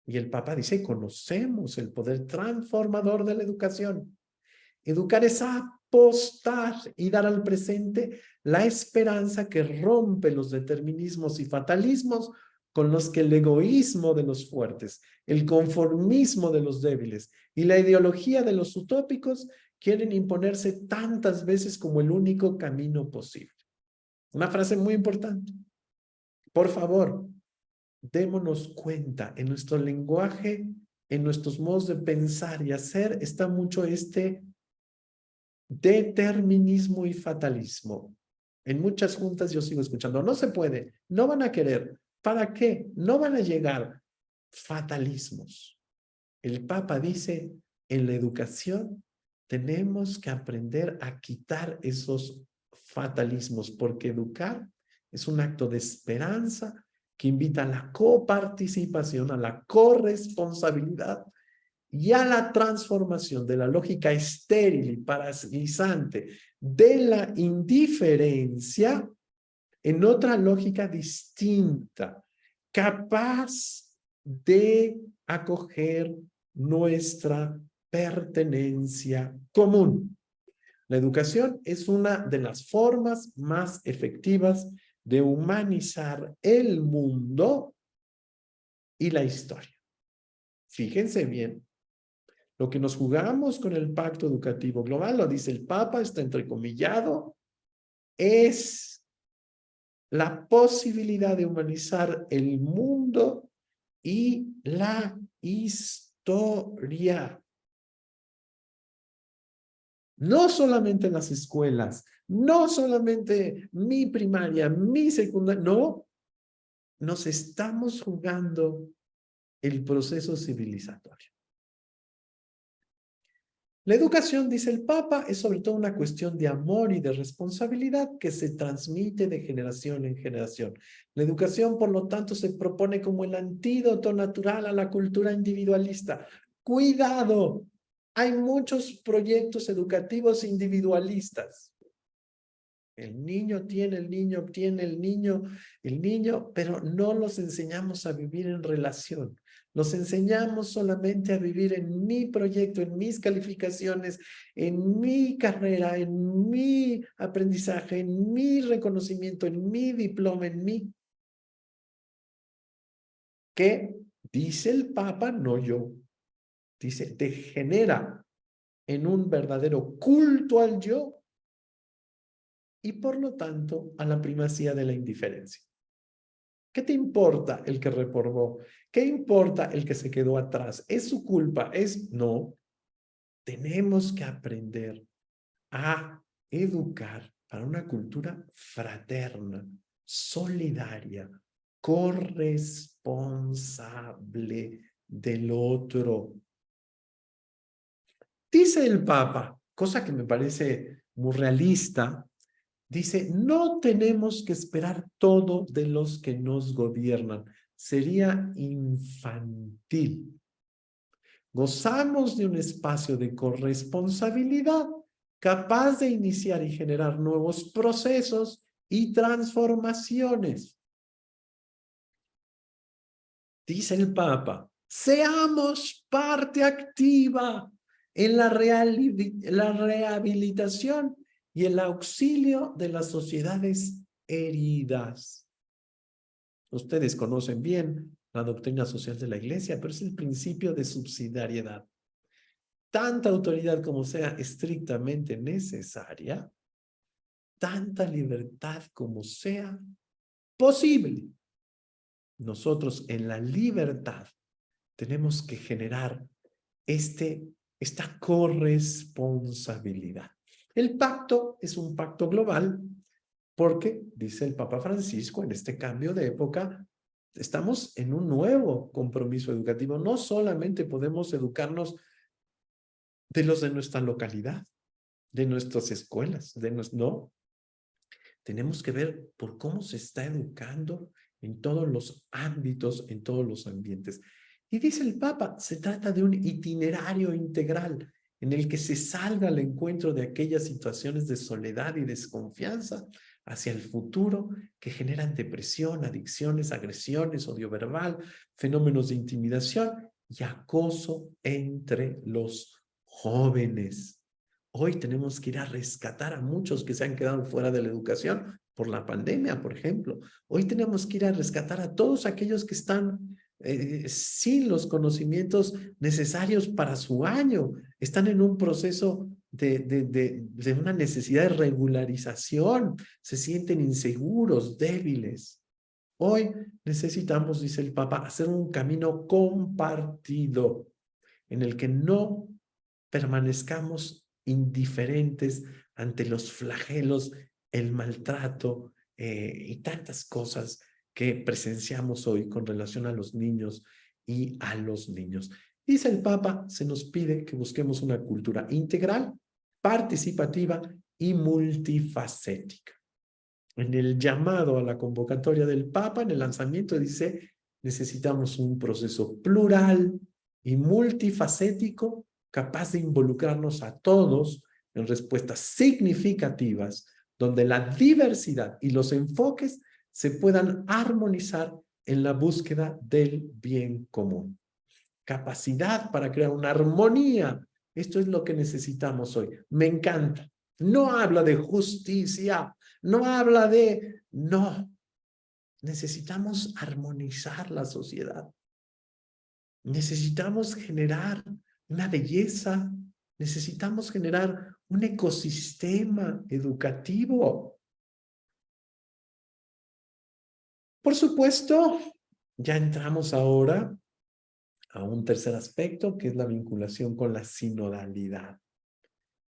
y el Papa dice, conocemos el poder transformador de la educación. Educar es apostar y dar al presente la esperanza que rompe los determinismos y fatalismos con los que el egoísmo de los fuertes, el conformismo de los débiles y la ideología de los utópicos quieren imponerse tantas veces como el único camino posible. Una frase muy importante. Por favor, démonos cuenta, en nuestro lenguaje, en nuestros modos de pensar y hacer, está mucho este determinismo y fatalismo. En muchas juntas yo sigo escuchando, no se puede, no van a querer. ¿Para qué? No van a llegar. Fatalismos. El Papa dice, en la educación tenemos que aprender a quitar esos fatalismos, porque educar es un acto de esperanza que invita a la coparticipación, a la corresponsabilidad y a la transformación de la lógica estéril y paralizante de la indiferencia en otra lógica distinta, capaz de acoger nuestra pertenencia común. La educación es una de las formas más efectivas de humanizar el mundo y la historia. Fíjense bien, lo que nos jugamos con el Pacto Educativo Global, lo dice el Papa, está entrecomillado, es la posibilidad de humanizar el mundo y la historia. No solamente en las escuelas, no solamente mi primaria, mi secundaria, no. Nos estamos jugando el proceso civilizatorio. La educación, dice el Papa, es sobre todo una cuestión de amor y de responsabilidad que se transmite de generación en generación. La educación, por lo tanto, se propone como el antídoto natural a la cultura individualista. ¡Cuidado! Hay muchos proyectos educativos individualistas. El niño obtiene, el niño, pero no los enseñamos a vivir en relación. Los enseñamos solamente a vivir en mi proyecto, en mis calificaciones, en mi carrera, en mi aprendizaje, en mi reconocimiento, en mi diploma, en mí. Que dice el Papa, no yo, dice, degenera en un verdadero culto al yo y por lo tanto a la primacía de la indiferencia. ¿Qué te importa el que reprobó? ¿Qué importa el que se quedó atrás? ¿Es su culpa? No. Tenemos que aprender a educar para una cultura fraterna, solidaria, corresponsable del otro. Dice el Papa, cosa que me parece muy realista, dice, no tenemos que esperar todo de los que nos gobiernan. Sería infantil. Gozamos de un espacio de corresponsabilidad capaz de iniciar y generar nuevos procesos y transformaciones. Dice el Papa, seamos parte activa en la rehabilitación y el auxilio de las sociedades heridas. Ustedes conocen bien la doctrina social de la Iglesia, pero es el principio de subsidiariedad. tanta autoridad como sea estrictamente necesaria, tanta libertad como sea posible. Nosotros en la libertad tenemos que generar esta corresponsabilidad. El pacto es un pacto global porque, dice el Papa Francisco, en este cambio de época, estamos en un nuevo compromiso educativo. No solamente podemos educarnos de los de nuestra localidad, de nuestras escuelas, no. Tenemos que ver por cómo se está educando en todos los ámbitos, en todos los ambientes. Y dice el Papa, se trata de un itinerario integral en el que se salga al encuentro de aquellas situaciones de soledad y desconfianza hacia el futuro que generan depresión, adicciones, agresiones, odio verbal, fenómenos de intimidación y acoso entre los jóvenes. Hoy tenemos que ir a rescatar a muchos que se han quedado fuera de la educación por la pandemia, por ejemplo. Hoy tenemos que ir a rescatar a todos aquellos que están sin los conocimientos necesarios para su año. Están en un proceso de una necesidad de regularización. Se sienten inseguros, débiles. Hoy necesitamos, dice el Papa, hacer un camino compartido en el que no permanezcamos indiferentes ante los flagelos, el maltrato y tantas cosas que presenciamos hoy con relación a los niños y a los niños. Dice el Papa, se nos pide que busquemos una cultura integral, participativa y multifacética. En el llamado a la convocatoria del Papa, en el lanzamiento dice, necesitamos un proceso plural y multifacético capaz de involucrarnos a todos en respuestas significativas, donde la diversidad y los enfoques se puedan armonizar en la búsqueda del bien común. Capacidad para crear una armonía. Esto es lo que necesitamos hoy. Me encanta. No habla de justicia, no habla de... No, necesitamos armonizar la sociedad. Necesitamos generar una belleza, necesitamos generar un ecosistema educativo. Por supuesto, ya entramos ahora a un tercer aspecto, que es la vinculación con la sinodalidad.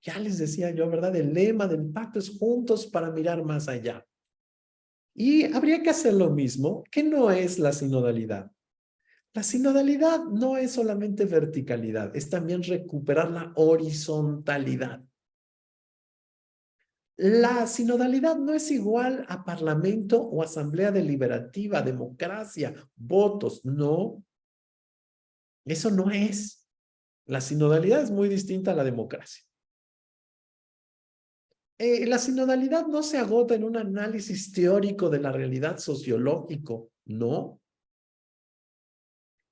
Ya les decía yo, ¿verdad? El lema del pacto es juntos para mirar más allá. Y habría que hacer lo mismo. ¿Qué no es la sinodalidad? La sinodalidad no es solamente verticalidad, es también recuperar la horizontalidad. La sinodalidad no es igual a parlamento o asamblea deliberativa, democracia, votos, no. Eso no es. La sinodalidad es muy distinta a la democracia. La sinodalidad no se agota en un análisis teórico de la realidad sociológico, no.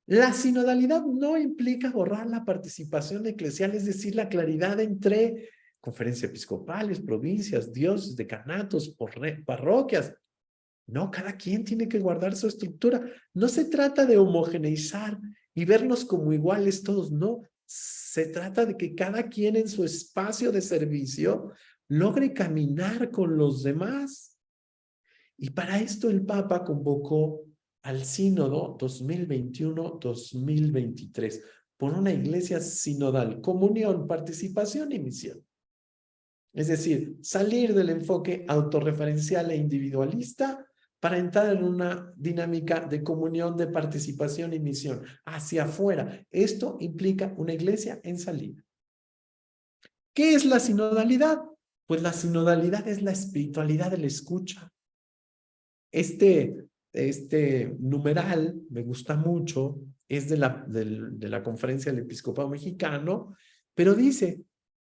La sinodalidad no implica borrar la participación eclesial, es decir, la claridad entre conferencias episcopales, provincias, diócesis, decanatos, parroquias. No, cada quien tiene que guardar su estructura. No se trata de homogeneizar y vernos como iguales todos, no. Se trata de que cada quien en su espacio de servicio logre caminar con los demás. Y para esto el Papa convocó al Sínodo 2021-2023 por una iglesia sinodal, comunión, participación y misión. Es decir, salir del enfoque autorreferencial e individualista para entrar en una dinámica de comunión, de participación y misión hacia afuera. Esto implica una iglesia en salida. ¿Qué es la sinodalidad? Pues la sinodalidad es la espiritualidad de la escucha. Este numeral me gusta mucho, es de la Conferencia del Episcopado Mexicano, pero dice,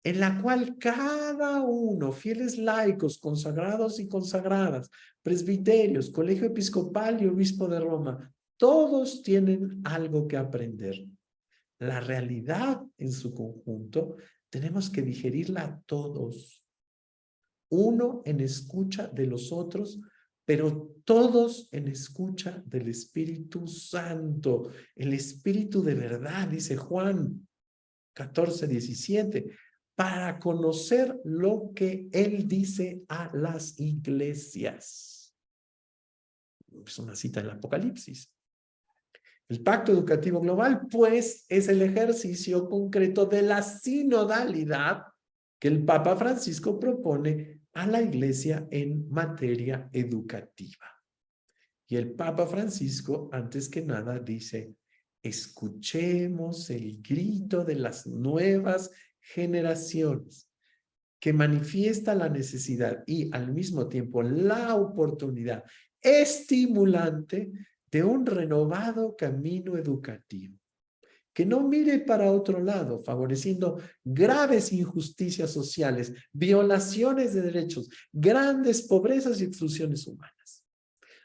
en la cual cada uno, fieles laicos, consagrados y consagradas, presbiterios, colegio episcopal y obispo de Roma, todos tienen algo que aprender. La realidad en su conjunto tenemos que digerirla todos. Uno en escucha de los otros, pero todos en escucha del Espíritu Santo, el Espíritu de verdad, dice Juan. 14, 17, para conocer lo que él dice a las iglesias. Es una cita del Apocalipsis. El Pacto Educativo Global, pues, es el ejercicio concreto de la sinodalidad que el Papa Francisco propone a la Iglesia en materia educativa. Y el Papa Francisco, antes que nada, dice: escuchemos el grito de las nuevas generaciones, que manifiesta la necesidad y al mismo tiempo la oportunidad estimulante de un renovado camino educativo, que no mire para otro lado, favoreciendo graves injusticias sociales, violaciones de derechos, grandes pobrezas y exclusiones humanas.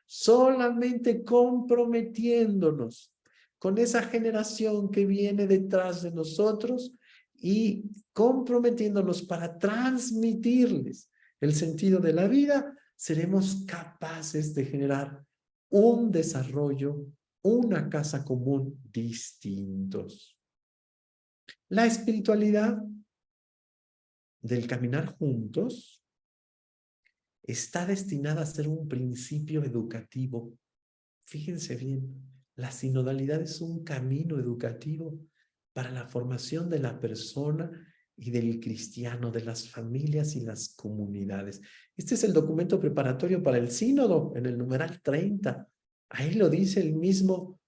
Solamente comprometiéndonos con esa generación que viene detrás de nosotros y comprometiéndonos para transmitirles el sentido de la vida, seremos capaces de generar un desarrollo, una casa común distintos. La espiritualidad del caminar juntos está destinada a ser un principio educativo. Fíjense bien, la sinodalidad es un camino educativo para la formación de la persona y del cristiano, de las familias y las comunidades. Este es el documento preparatorio para el sínodo, en el numeral 30. Ahí lo dice el mismo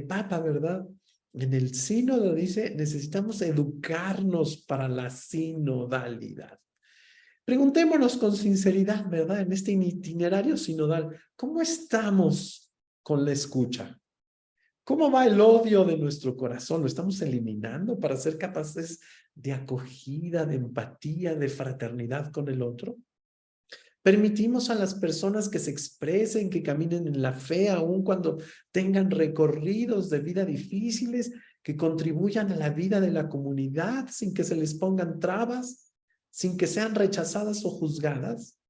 Papa, ¿verdad? En el sínodo dice: necesitamos educarnos para la sinodalidad. Preguntémonos con sinceridad, ¿verdad? En este itinerario sinodal, ¿cómo estamos con la escucha? ¿Cómo va el odio de nuestro corazón? ¿Lo estamos eliminando para ser capaces de acogida, de empatía, de fraternidad con el otro? ¿Permitimos a las personas que se expresen, que caminen en la fe, aun cuando tengan recorridos de vida difíciles, que contribuyan a la vida de la comunidad sin que se les pongan trabas, sin que sean rechazadas o juzgadas?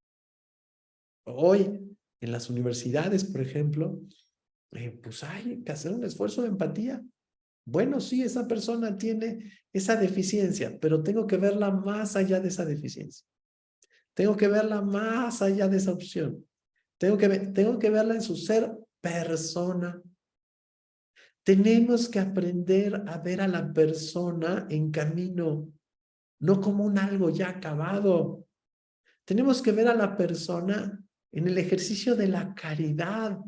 Hoy, en las universidades, por ejemplo, pues hay que hacer un esfuerzo de empatía. Bueno, sí, esa persona tiene esa deficiencia, pero tengo que verla más allá de esa deficiencia. Tengo que verla más allá de esa opción. Tengo que verla en su ser persona. Tenemos que aprender a ver a la persona en camino, no como un algo ya acabado. Tenemos que ver a la persona en el ejercicio de la caridad,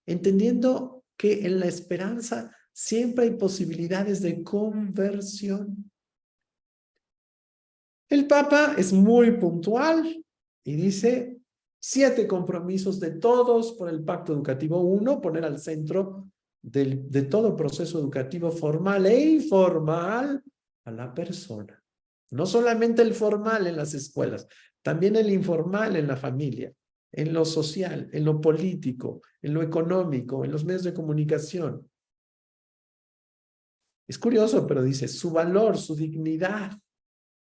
entendiendo que en la esperanza siempre hay posibilidades de conversión. El Papa es muy puntual y dice 7 compromisos de todos por el Pacto Educativo. 1, poner al centro de todo proceso educativo formal e informal a la persona. No solamente el formal en las escuelas, también el informal en la familia, en lo social, en lo político, en lo económico, en los medios de comunicación. Es curioso, pero dice su valor, su dignidad,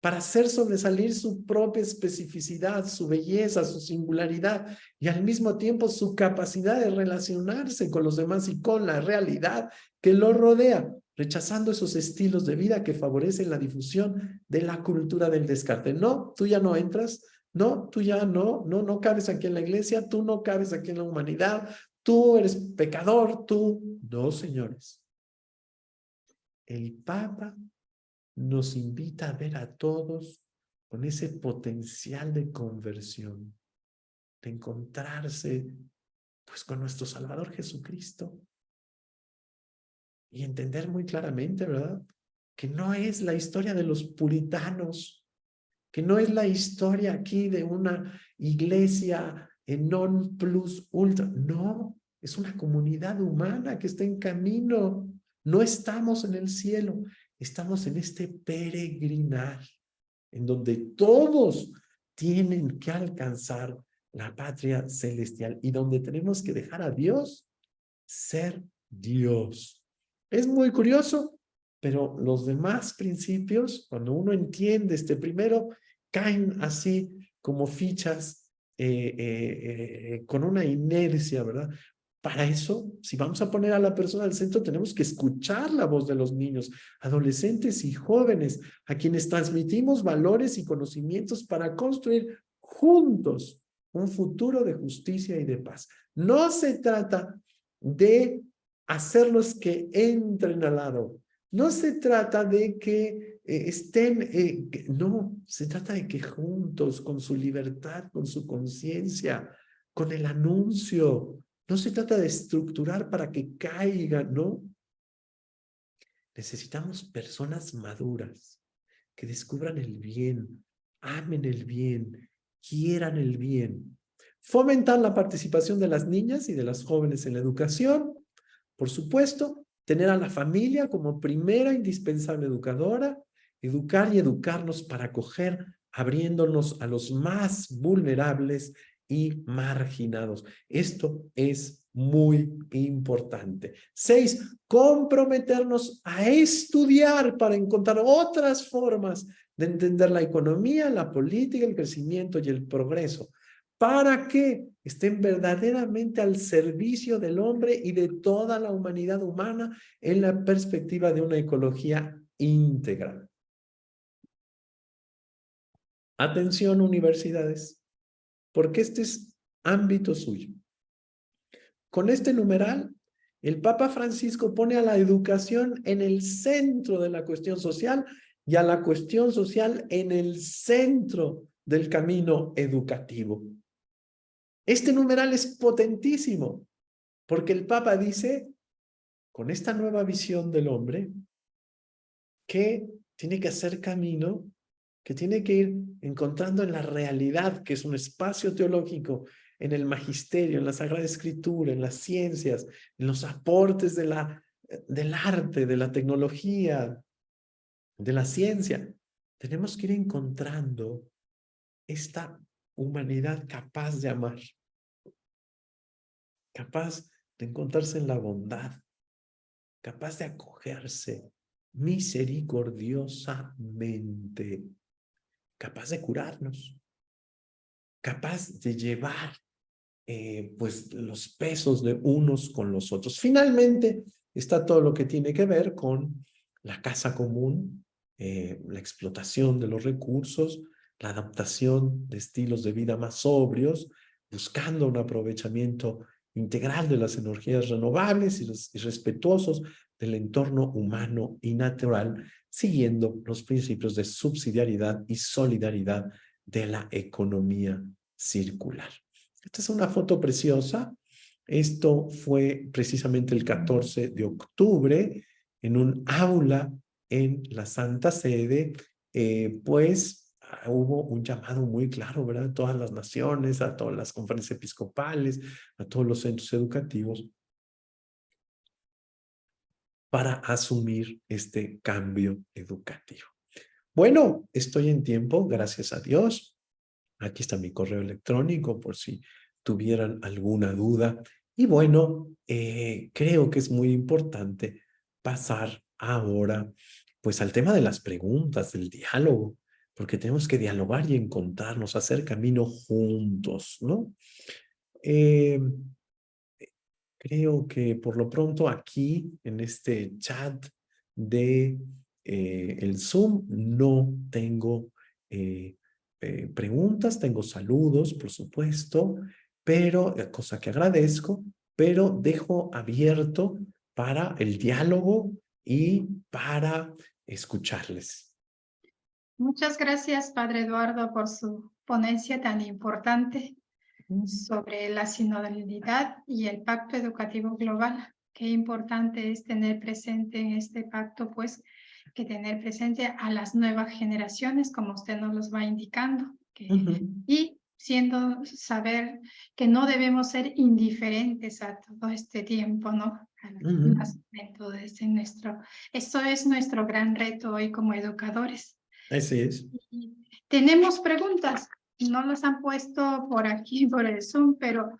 para hacer sobresalir su propia especificidad, su belleza, su singularidad y al mismo tiempo su capacidad de relacionarse con los demás y con la realidad que lo rodea, rechazando esos estilos de vida que favorecen la difusión de la cultura del descarte. No, tú ya no entras, no, tú ya no cabes aquí en la iglesia, tú no cabes aquí en la humanidad, tú eres pecador, tú. No, señores. El Papa nos invita a ver a todos con ese potencial de conversión, de encontrarse pues con nuestro Salvador Jesucristo y entender muy claramente, ¿verdad? Que no es la historia de los puritanos, que no es la historia aquí de una iglesia en non plus ultra, no, es una comunidad humana que está en camino. No estamos en el cielo, estamos en este peregrinar, en donde todos tienen que alcanzar la patria celestial y donde tenemos que dejar a Dios ser Dios. Es muy curioso, pero los demás principios, cuando uno entiende este primero, caen así como fichas con una inercia, ¿verdad? Para eso, si vamos a poner a la persona al centro, tenemos que escuchar la voz de los niños, adolescentes y jóvenes, a quienes transmitimos valores y conocimientos para construir juntos un futuro de justicia y de paz. No se trata de hacerlos que entren al lado. No se trata de que no, se trata de que juntos, con su libertad, con su conciencia, con el anuncio. No se trata de estructurar para que caigan, ¿no? Necesitamos personas maduras que descubran el bien, amen el bien, quieran el bien. Fomentar la participación de las niñas y de las jóvenes en la educación. Por supuesto, tener a la familia como primera indispensable educadora, educar y educarnos para acoger, abriéndonos a los más vulnerables y marginados. Esto es muy importante. 6, comprometernos a estudiar para encontrar otras formas de entender la economía, la política, el crecimiento y el progreso, para que estén verdaderamente al servicio del hombre y de toda la humanidad humana en la perspectiva de una ecología íntegra. Atención, universidades, porque este es ámbito suyo. Con este numeral, el Papa Francisco pone a la educación en el centro de la cuestión social y a la cuestión social en el centro del camino educativo. Este numeral es potentísimo, porque el Papa dice, con esta nueva visión del hombre, que tiene que hacer camino, que tiene que ir encontrando en la realidad, que es un espacio teológico, en el magisterio, en la Sagrada Escritura, en las ciencias, en los aportes del arte, de la tecnología, de la ciencia. Tenemos que ir encontrando esta humanidad capaz de amar, capaz de encontrarse en la bondad, capaz de acogerse misericordiosamente, capaz de curarnos, capaz de llevar pues los pesos de unos con los otros. Finalmente está todo lo que tiene que ver con la casa común, la explotación de los recursos, la adaptación de estilos de vida más sobrios, buscando un aprovechamiento integral de las energías renovables y respetuosos del entorno humano y natural, siguiendo los principios de subsidiariedad y solidaridad de la economía circular. Esta es una foto preciosa. Esto fue precisamente el 14 de octubre en un aula en la Santa Sede, pues hubo un llamado muy claro, ¿verdad? A todas las naciones, a todas las conferencias episcopales, a todos los centros educativos, para asumir este cambio educativo. Bueno, estoy en tiempo, gracias a Dios. Aquí está mi correo electrónico por si tuvieran alguna duda. Y bueno, creo que es muy importante pasar ahora pues al tema de las preguntas, del diálogo, porque tenemos que dialogar y encontrarnos, hacer camino juntos, ¿no? Creo que por lo pronto aquí en este chat de el Zoom no tengo preguntas, tengo saludos, por supuesto, pero cosa que agradezco, pero dejo abierto para el diálogo y para escucharles. Muchas gracias, Padre Eduardo, por su ponencia tan importante sobre la sinodalidad y el Pacto Educativo Global. Qué importante es tener presente en este pacto, pues, que tener presente a las nuevas generaciones, como usted nos los va indicando, y saber que no debemos ser indiferentes a todo este tiempo, ¿no? Las juventudes en eso es nuestro gran reto hoy como educadores. Así es. Tenemos preguntas, no las han puesto por aquí, por el Zoom, pero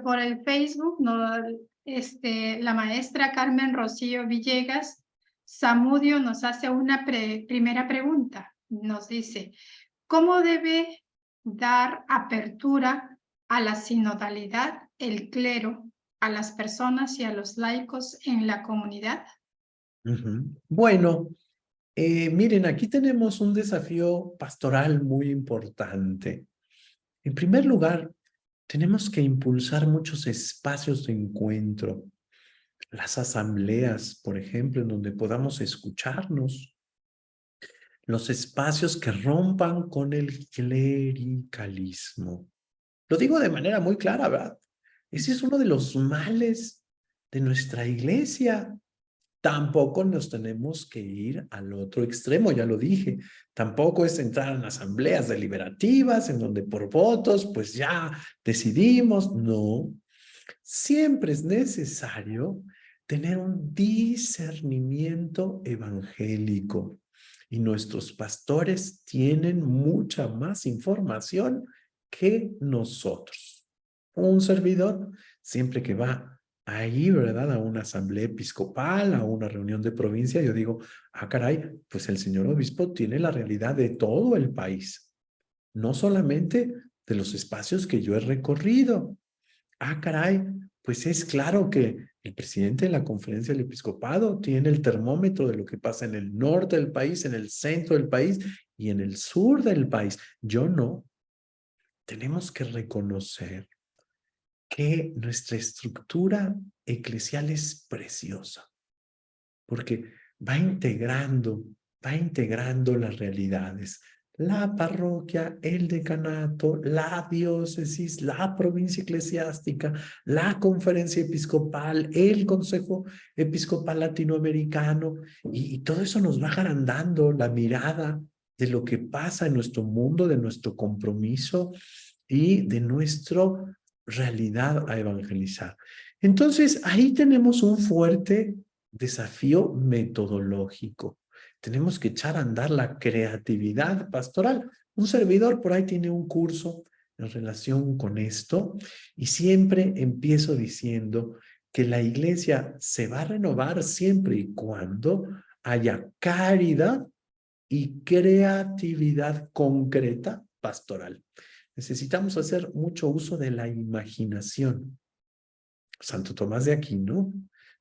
por el Facebook, no, la maestra Carmen Rocío Villegas Zamudio nos hace una primera pregunta. Nos dice, ¿cómo debe dar apertura a la sinodalidad el clero a las personas y a los laicos en la comunidad? Bueno, miren, aquí tenemos un desafío pastoral muy importante. En primer lugar, tenemos que impulsar muchos espacios de encuentro. Las asambleas, por ejemplo, en donde podamos escucharnos. Los espacios que rompan con el clericalismo. Lo digo de manera muy clara, ¿verdad? Ese es uno de los males de nuestra iglesia. Tampoco nos tenemos que ir al otro extremo, ya lo dije. Tampoco es entrar en asambleas deliberativas en donde por votos pues ya decidimos. No, siempre es necesario tener un discernimiento evangélico. Y nuestros pastores tienen mucha más información que nosotros. Un servidor, siempre que va ahí, ¿verdad? A una asamblea episcopal, a una reunión de provincia, yo digo, ah, caray, pues el señor obispo tiene la realidad de todo el país, no solamente de los espacios que yo he recorrido. Ah, caray, pues es claro que el presidente de la conferencia del episcopado tiene el termómetro de lo que pasa en el norte del país, en el centro del país y en el sur del país. Yo no. Tenemos que reconocer que nuestra estructura eclesial es preciosa, porque va integrando las realidades. La parroquia, el decanato, la diócesis, la provincia eclesiástica, la conferencia episcopal, el consejo episcopal latinoamericano, y todo eso nos va agrandando la mirada de lo que pasa en nuestro mundo, de nuestro compromiso y de nuestra realidad a evangelizar. Entonces, ahí tenemos un fuerte desafío metodológico. Tenemos que echar a andar la creatividad pastoral. Un servidor por ahí tiene un curso en relación con esto y siempre empiezo diciendo que la iglesia se va a renovar siempre y cuando haya caridad y creatividad concreta pastoral. Necesitamos hacer mucho uso de la imaginación. Santo Tomás de Aquino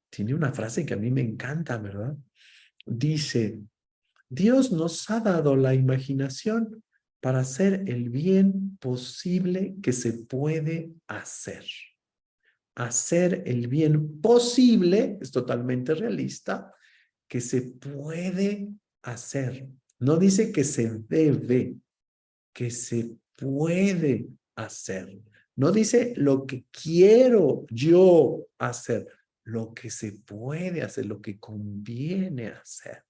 tiene una frase que a mí me encanta, ¿verdad? Dice, Dios nos ha dado la imaginación para hacer el bien posible que se puede hacer. Hacer el bien posible, es totalmente realista, que se puede hacer. No dice que se debe, que se puede hacer. No dice lo que quiero yo hacer, lo que se puede hacer, lo que conviene hacer.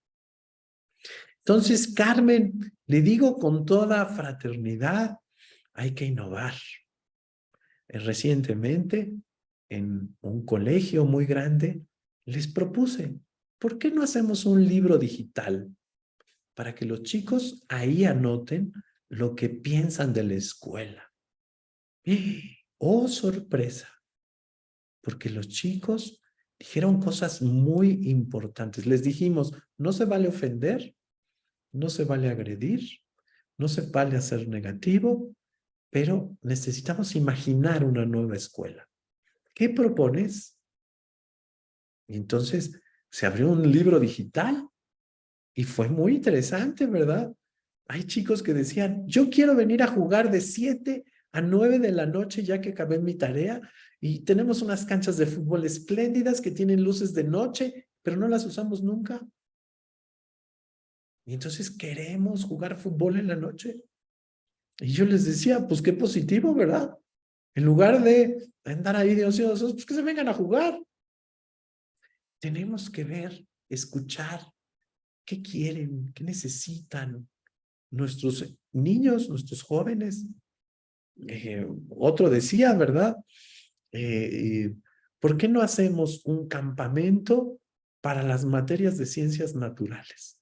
Entonces, Carmen, le digo con toda fraternidad, hay que innovar. Recientemente, en un colegio muy grande, les propuse, ¿por qué no hacemos un libro digital para que los chicos ahí anoten lo que piensan de la escuela? ¡Oh, sorpresa! Porque los chicos dijeron cosas muy importantes. Les dijimos, no se vale ofender, no se vale agredir, no se vale hacer negativo, pero necesitamos imaginar una nueva escuela. ¿Qué propones? Y entonces se abrió un libro digital y fue muy interesante, ¿verdad? Hay chicos que decían, yo quiero venir a jugar de 7 a 9 de la noche ya que acabé mi tarea y tenemos unas canchas de fútbol espléndidas que tienen luces de noche, pero no las usamos nunca. Y entonces queremos jugar fútbol en la noche. Y yo les decía, pues qué positivo, ¿verdad? En lugar de andar ahí de ociosos, pues que se vengan a jugar. Tenemos que ver, escuchar, qué quieren, qué necesitan nuestros niños, nuestros jóvenes. Otro decía, ¿verdad? ¿Por qué no hacemos un campamento para las materias de ciencias naturales?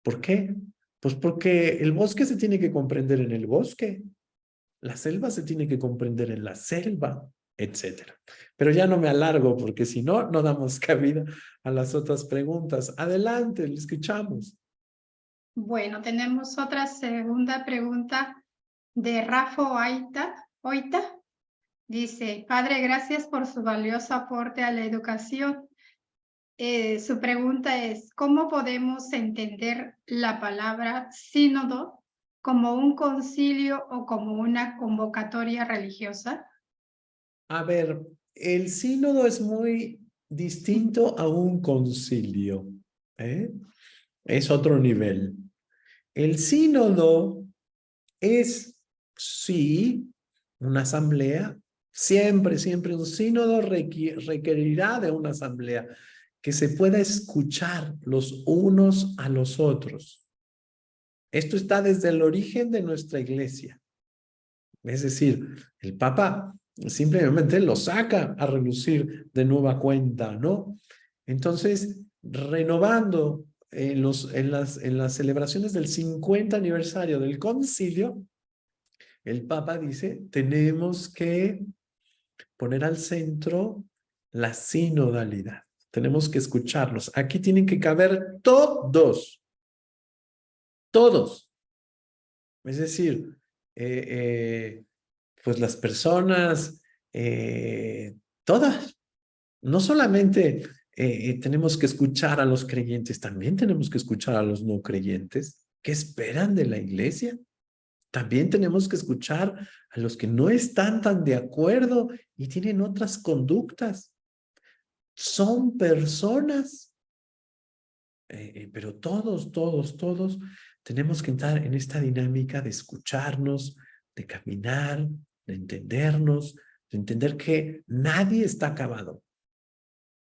¿Por qué? Pues porque el bosque se tiene que comprender en el bosque, la selva se tiene que comprender en la selva, etcétera. Pero ya no me alargo porque si no, no damos cabida a las otras preguntas. Adelante, le escuchamos. Bueno, tenemos otra segunda pregunta de Rafa Oita. Dice, Padre, gracias por su valioso aporte a la educación. Su pregunta es, ¿cómo podemos entender la palabra sínodo como un concilio o como una convocatoria religiosa? A ver, el sínodo es muy distinto a un concilio, ¿eh? Es otro nivel. El sínodo es, sí, una asamblea. Siempre un sínodo requerirá de una asamblea que se pueda escuchar los unos a los otros. Esto está desde el origen de nuestra iglesia. Es decir, el Papa simplemente lo saca a relucir de nueva cuenta, ¿no? Entonces, renovando en las celebraciones del 50 aniversario del concilio, el Papa dice, tenemos que poner al centro la sinodalidad. Tenemos que escucharnos. Aquí tienen que caber todos. Todos. Es decir, pues las personas, todas. No solamente tenemos que escuchar a los creyentes, también tenemos que escuchar a los no creyentes. ¿Qué esperan de la iglesia? También tenemos que escuchar a los que no están tan de acuerdo y tienen otras conductas. Son personas, pero todos tenemos que entrar en esta dinámica de escucharnos, de caminar, de entendernos, de entender que nadie está acabado.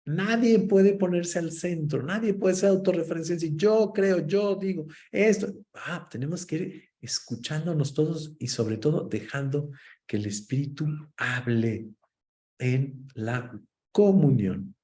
Nadie puede ponerse al centro, nadie puede ser autorreferencial y decir, yo creo, yo digo esto. Tenemos que ir escuchándonos todos y sobre todo dejando que el Espíritu hable en la comunión.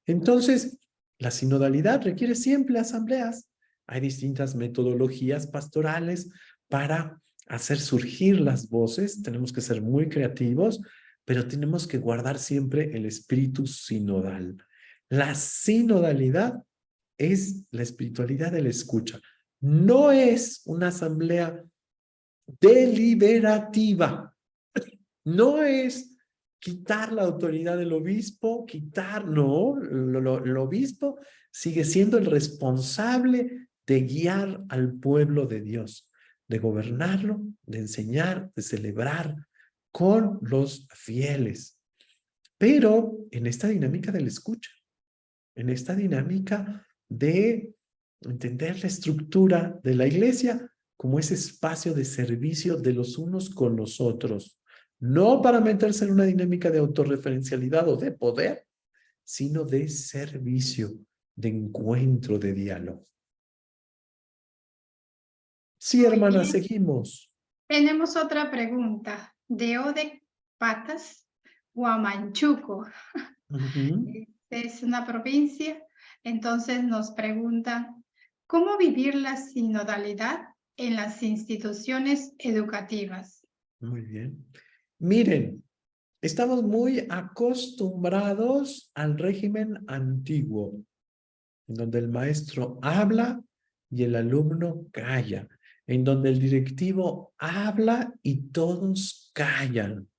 Entonces, la sinodalidad requiere siempre asambleas. Hay distintas metodologías pastorales para hacer surgir las voces. Tenemos que ser muy creativos, pero tenemos que guardar siempre el espíritu sinodal. La sinodalidad es la espiritualidad de la escucha. No es una asamblea deliberativa. No es quitar la autoridad del obispo, no, el obispo sigue siendo el responsable de guiar al pueblo de Dios, de gobernarlo, de enseñar, de celebrar con los fieles. Pero en esta dinámica de la escucha, en esta dinámica de entender la estructura de la iglesia como ese espacio de servicio de los unos con los otros, no para meterse en una dinámica de autorreferencialidad o de poder, sino de servicio, de encuentro, de diálogo. Sí, Muy hermana, bien. seguimos. Tenemos otra pregunta de Ode Patas, Huamanchuco. Es una provincia. Entonces nos preguntan, ¿cómo vivir la sinodalidad en las instituciones educativas? Muy bien. Miren, estamos muy acostumbrados al régimen antiguo, en donde el maestro habla y el alumno calla, en donde el directivo habla y todos callan.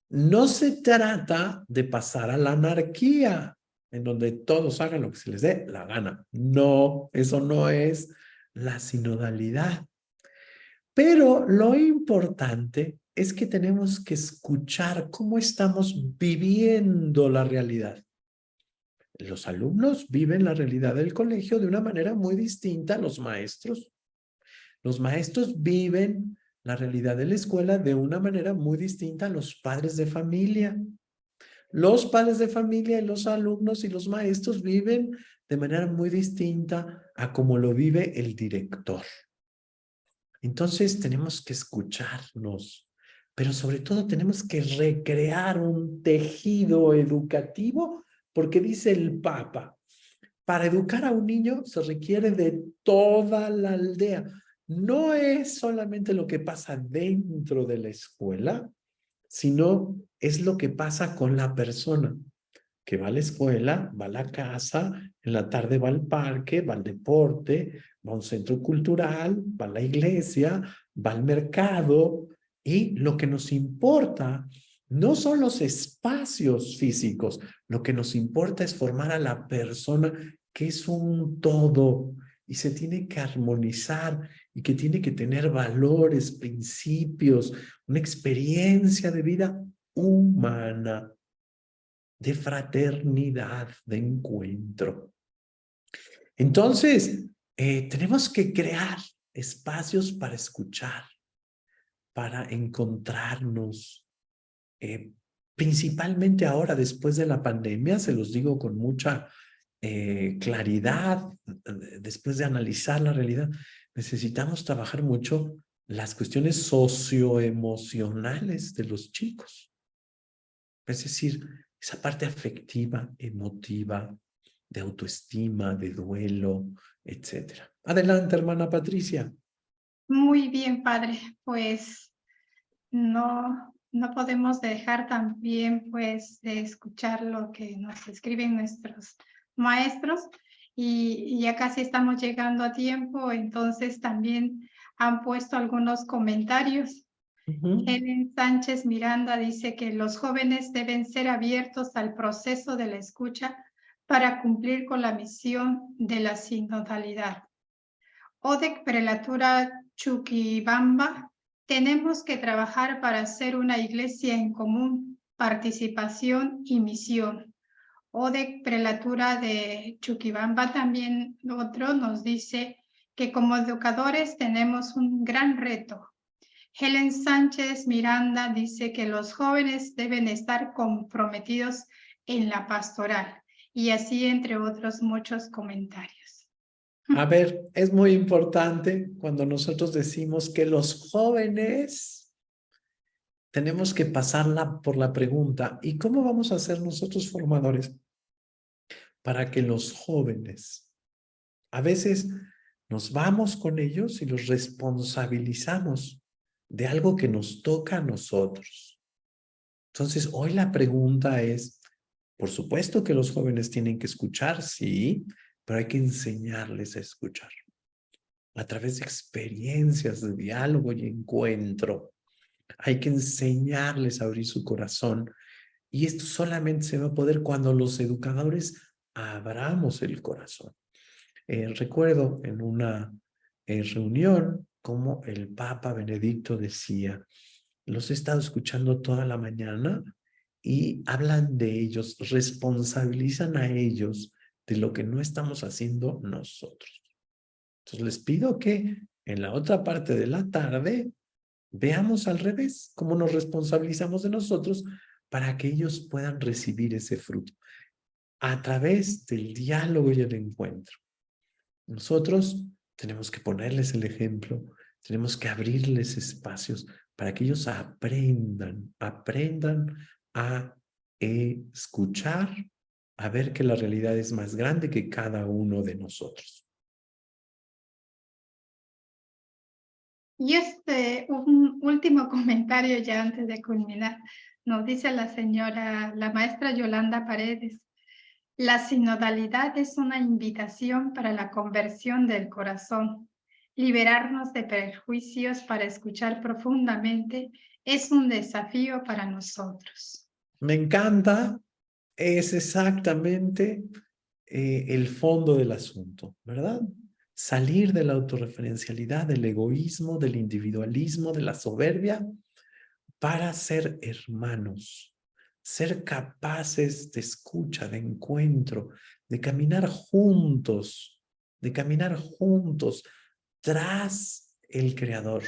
No se trata de pasar a la anarquía, en donde todos hagan lo que se les dé la gana. No, eso no es la sinodalidad. Pero lo importante es que tenemos que escuchar cómo estamos viviendo la realidad. Los alumnos viven la realidad del colegio de una manera muy distinta a los maestros. Los maestros viven la realidad de la escuela de una manera muy distinta a los padres de familia. Los padres de familia y los alumnos y los maestros viven de manera muy distinta a como lo vive el director. Entonces tenemos que escucharnos, pero sobre todo tenemos que recrear un tejido educativo, porque dice el Papa, para educar a un niño se requiere de toda la aldea. No es solamente lo que pasa dentro de la escuela, sino es lo que pasa con la persona que va a la escuela, va a la casa, en la tarde va al parque, va al deporte, va a un centro cultural, va a la iglesia, va al mercado Y lo que nos importa no son los espacios físicos, lo que nos importa es formar a la persona que es un todo y se tiene que armonizar y que tiene que tener valores, principios, una experiencia de vida humana, de fraternidad, de encuentro. Entonces, tenemos que crear espacios para escuchar, para encontrarnos, principalmente ahora después de la pandemia, se los digo con mucha claridad, después de analizar la realidad, necesitamos trabajar mucho las cuestiones socioemocionales de los chicos. Es decir, esa parte afectiva, emotiva, de autoestima, de duelo, etcétera. Adelante, hermana Patricia. Muy bien, padre. Pues no podemos dejar también pues de escuchar lo que nos escriben nuestros maestros y ya casi estamos llegando a tiempo, entonces también han puesto algunos comentarios. Helen Sánchez Miranda dice que los jóvenes deben ser abiertos al proceso de la escucha para cumplir con la misión de la sinodalidad. Odek Prelatura Chuquibamba, tenemos que trabajar para hacer una iglesia en común, participación y misión. Odek Prelatura de Chuquibamba también otro nos dice que como educadores tenemos un gran reto. Helen Sánchez Miranda dice que los jóvenes deben estar comprometidos en la pastoral y así entre otros muchos comentarios. A ver, es muy importante cuando nosotros decimos que los jóvenes tenemos que pasarla por la pregunta, ¿y cómo vamos a ser nosotros formadores para que los jóvenes, a veces nos vamos con ellos y los responsabilizamos de algo que nos toca a nosotros? Entonces, hoy la pregunta es, por supuesto que los jóvenes tienen que escuchar, sí, pero hay que enseñarles a escuchar a través de experiencias de diálogo y encuentro. Hay que enseñarles a abrir su corazón y esto solamente se va a poder cuando los educadores abramos el corazón. Recuerdo en una reunión como el Papa Benedicto decía, los he estado escuchando toda la mañana y hablan de ellos, responsabilizan a ellos de lo que no estamos haciendo nosotros. Entonces les pido que en la otra parte de la tarde veamos al revés, cómo nos responsabilizamos de nosotros para que ellos puedan recibir ese fruto a través del diálogo y el encuentro. Nosotros tenemos que ponerles el ejemplo, tenemos que abrirles espacios para que ellos aprendan a escuchar, a ver que la realidad es más grande que cada uno de nosotros. Y un último comentario ya antes de culminar. Nos dice la maestra Yolanda Paredes. La sinodalidad es una invitación para la conversión del corazón. Liberarnos de prejuicios para escuchar profundamente es un desafío para nosotros. Me encanta, es exactamente el fondo del asunto, ¿verdad? Salir de la autorreferencialidad, del egoísmo, del individualismo, de la soberbia, para ser hermanos, ser capaces de escucha, de encuentro, de caminar juntos tras el Creador,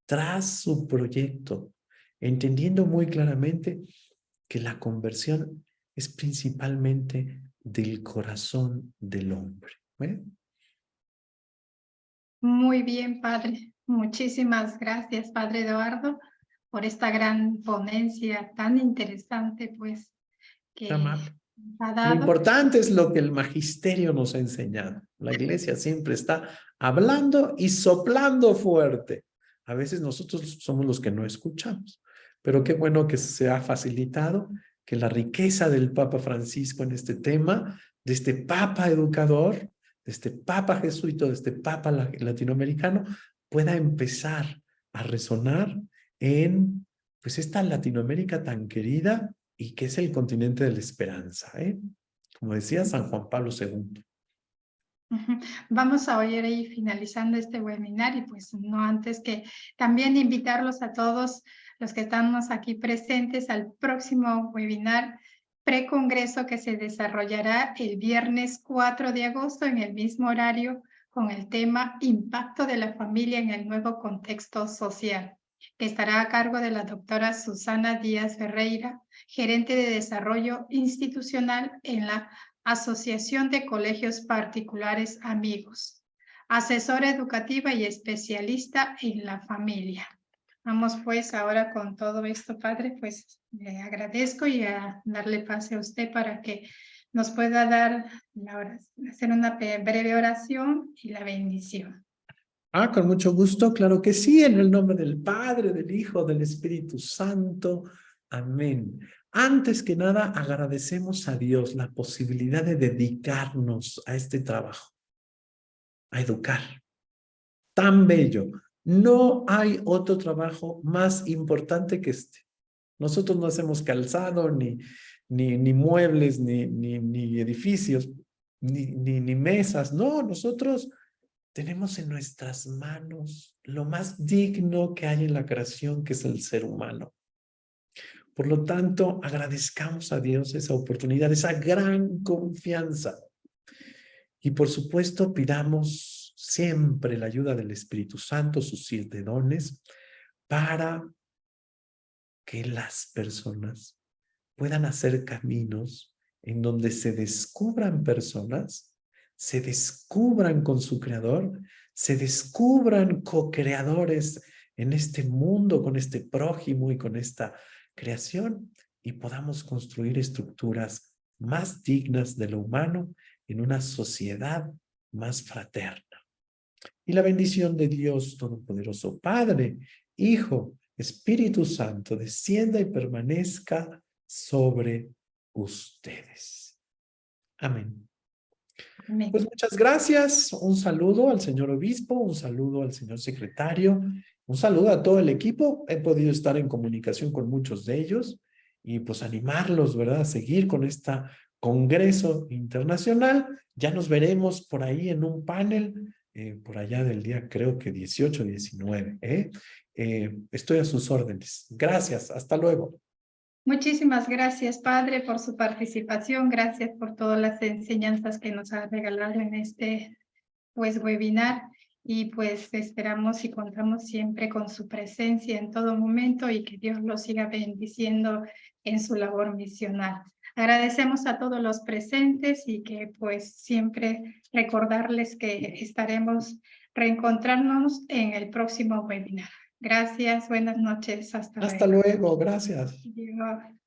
tras su proyecto, entendiendo muy claramente que la conversión es principalmente del corazón del hombre. ¿Eh? Muy bien, padre. Muchísimas gracias, padre Eduardo, por esta gran ponencia tan interesante, pues, que ha Lo dado. importante es lo que el magisterio nos ha enseñado. La iglesia siempre está hablando y soplando fuerte. A veces nosotros somos los que no escuchamos, pero qué bueno que se ha facilitado que la riqueza del Papa Francisco en este tema, de este Papa educador, de este Papa jesuita, de este Papa latinoamericano, pueda empezar a resonar en pues esta Latinoamérica tan querida y que es el continente de la esperanza, ¿eh? Como decía San Juan Pablo II. Ujú. Vamos a ir ahí finalizando este webinar y pues no antes que también invitarlos a todos los que estamos aquí presentes al próximo webinar precongreso que se desarrollará el viernes 4 de agosto en el mismo horario con el tema Impacto de la familia en el nuevo contexto social, que estará a cargo de la doctora Susana Díaz Ferreira, gerente de desarrollo institucional en la Asociación de Colegios Particulares Amigos, asesora educativa y especialista en la familia. Vamos pues ahora con todo esto, Padre, pues le agradezco y a darle pase a usted para que nos pueda dar hacer una breve oración y la bendición. Con mucho gusto, claro que sí, en el nombre del Padre, del Hijo, del Espíritu Santo. Amén. Antes que nada, agradecemos a Dios la posibilidad de dedicarnos a este trabajo, a educar. Tan bello. No hay otro trabajo más importante que este. Nosotros no hacemos calzado, ni muebles, ni edificios, ni mesas. No, nosotros tenemos en nuestras manos lo más digno que hay en la creación, que es el ser humano. Por lo tanto, agradezcamos a Dios esa oportunidad, esa gran confianza. Y por supuesto, pidamos siempre la ayuda del Espíritu Santo, sus 7 dones, para que las personas puedan hacer caminos en donde se descubran personas, se descubran con su creador, se descubran co-creadores en este mundo, con este prójimo y con esta creación, y podamos construir estructuras más dignas de lo humano en una sociedad más fraterna. Y la bendición de Dios Todopoderoso, Padre, Hijo, Espíritu Santo, descienda y permanezca sobre ustedes. Amén. Amén. Pues muchas gracias. Un saludo al señor obispo, un saludo al señor secretario, un saludo a todo el equipo. He podido estar en comunicación con muchos de ellos y pues animarlos, ¿verdad? A seguir con este congreso internacional. Ya nos veremos por ahí en un panel, por allá del día creo que 18, 19. Estoy a sus órdenes. Gracias. Hasta luego. Muchísimas gracias, Padre, por su participación. Gracias por todas las enseñanzas que nos ha regalado en este webinar. Y pues esperamos y contamos siempre con su presencia en todo momento y que Dios lo siga bendiciendo en su labor misional. Agradecemos a todos los presentes y que pues siempre recordarles que estaremos reencontrarnos en el próximo webinar. Gracias, buenas noches, hasta Hasta luego. luego. Gracias. Adiós.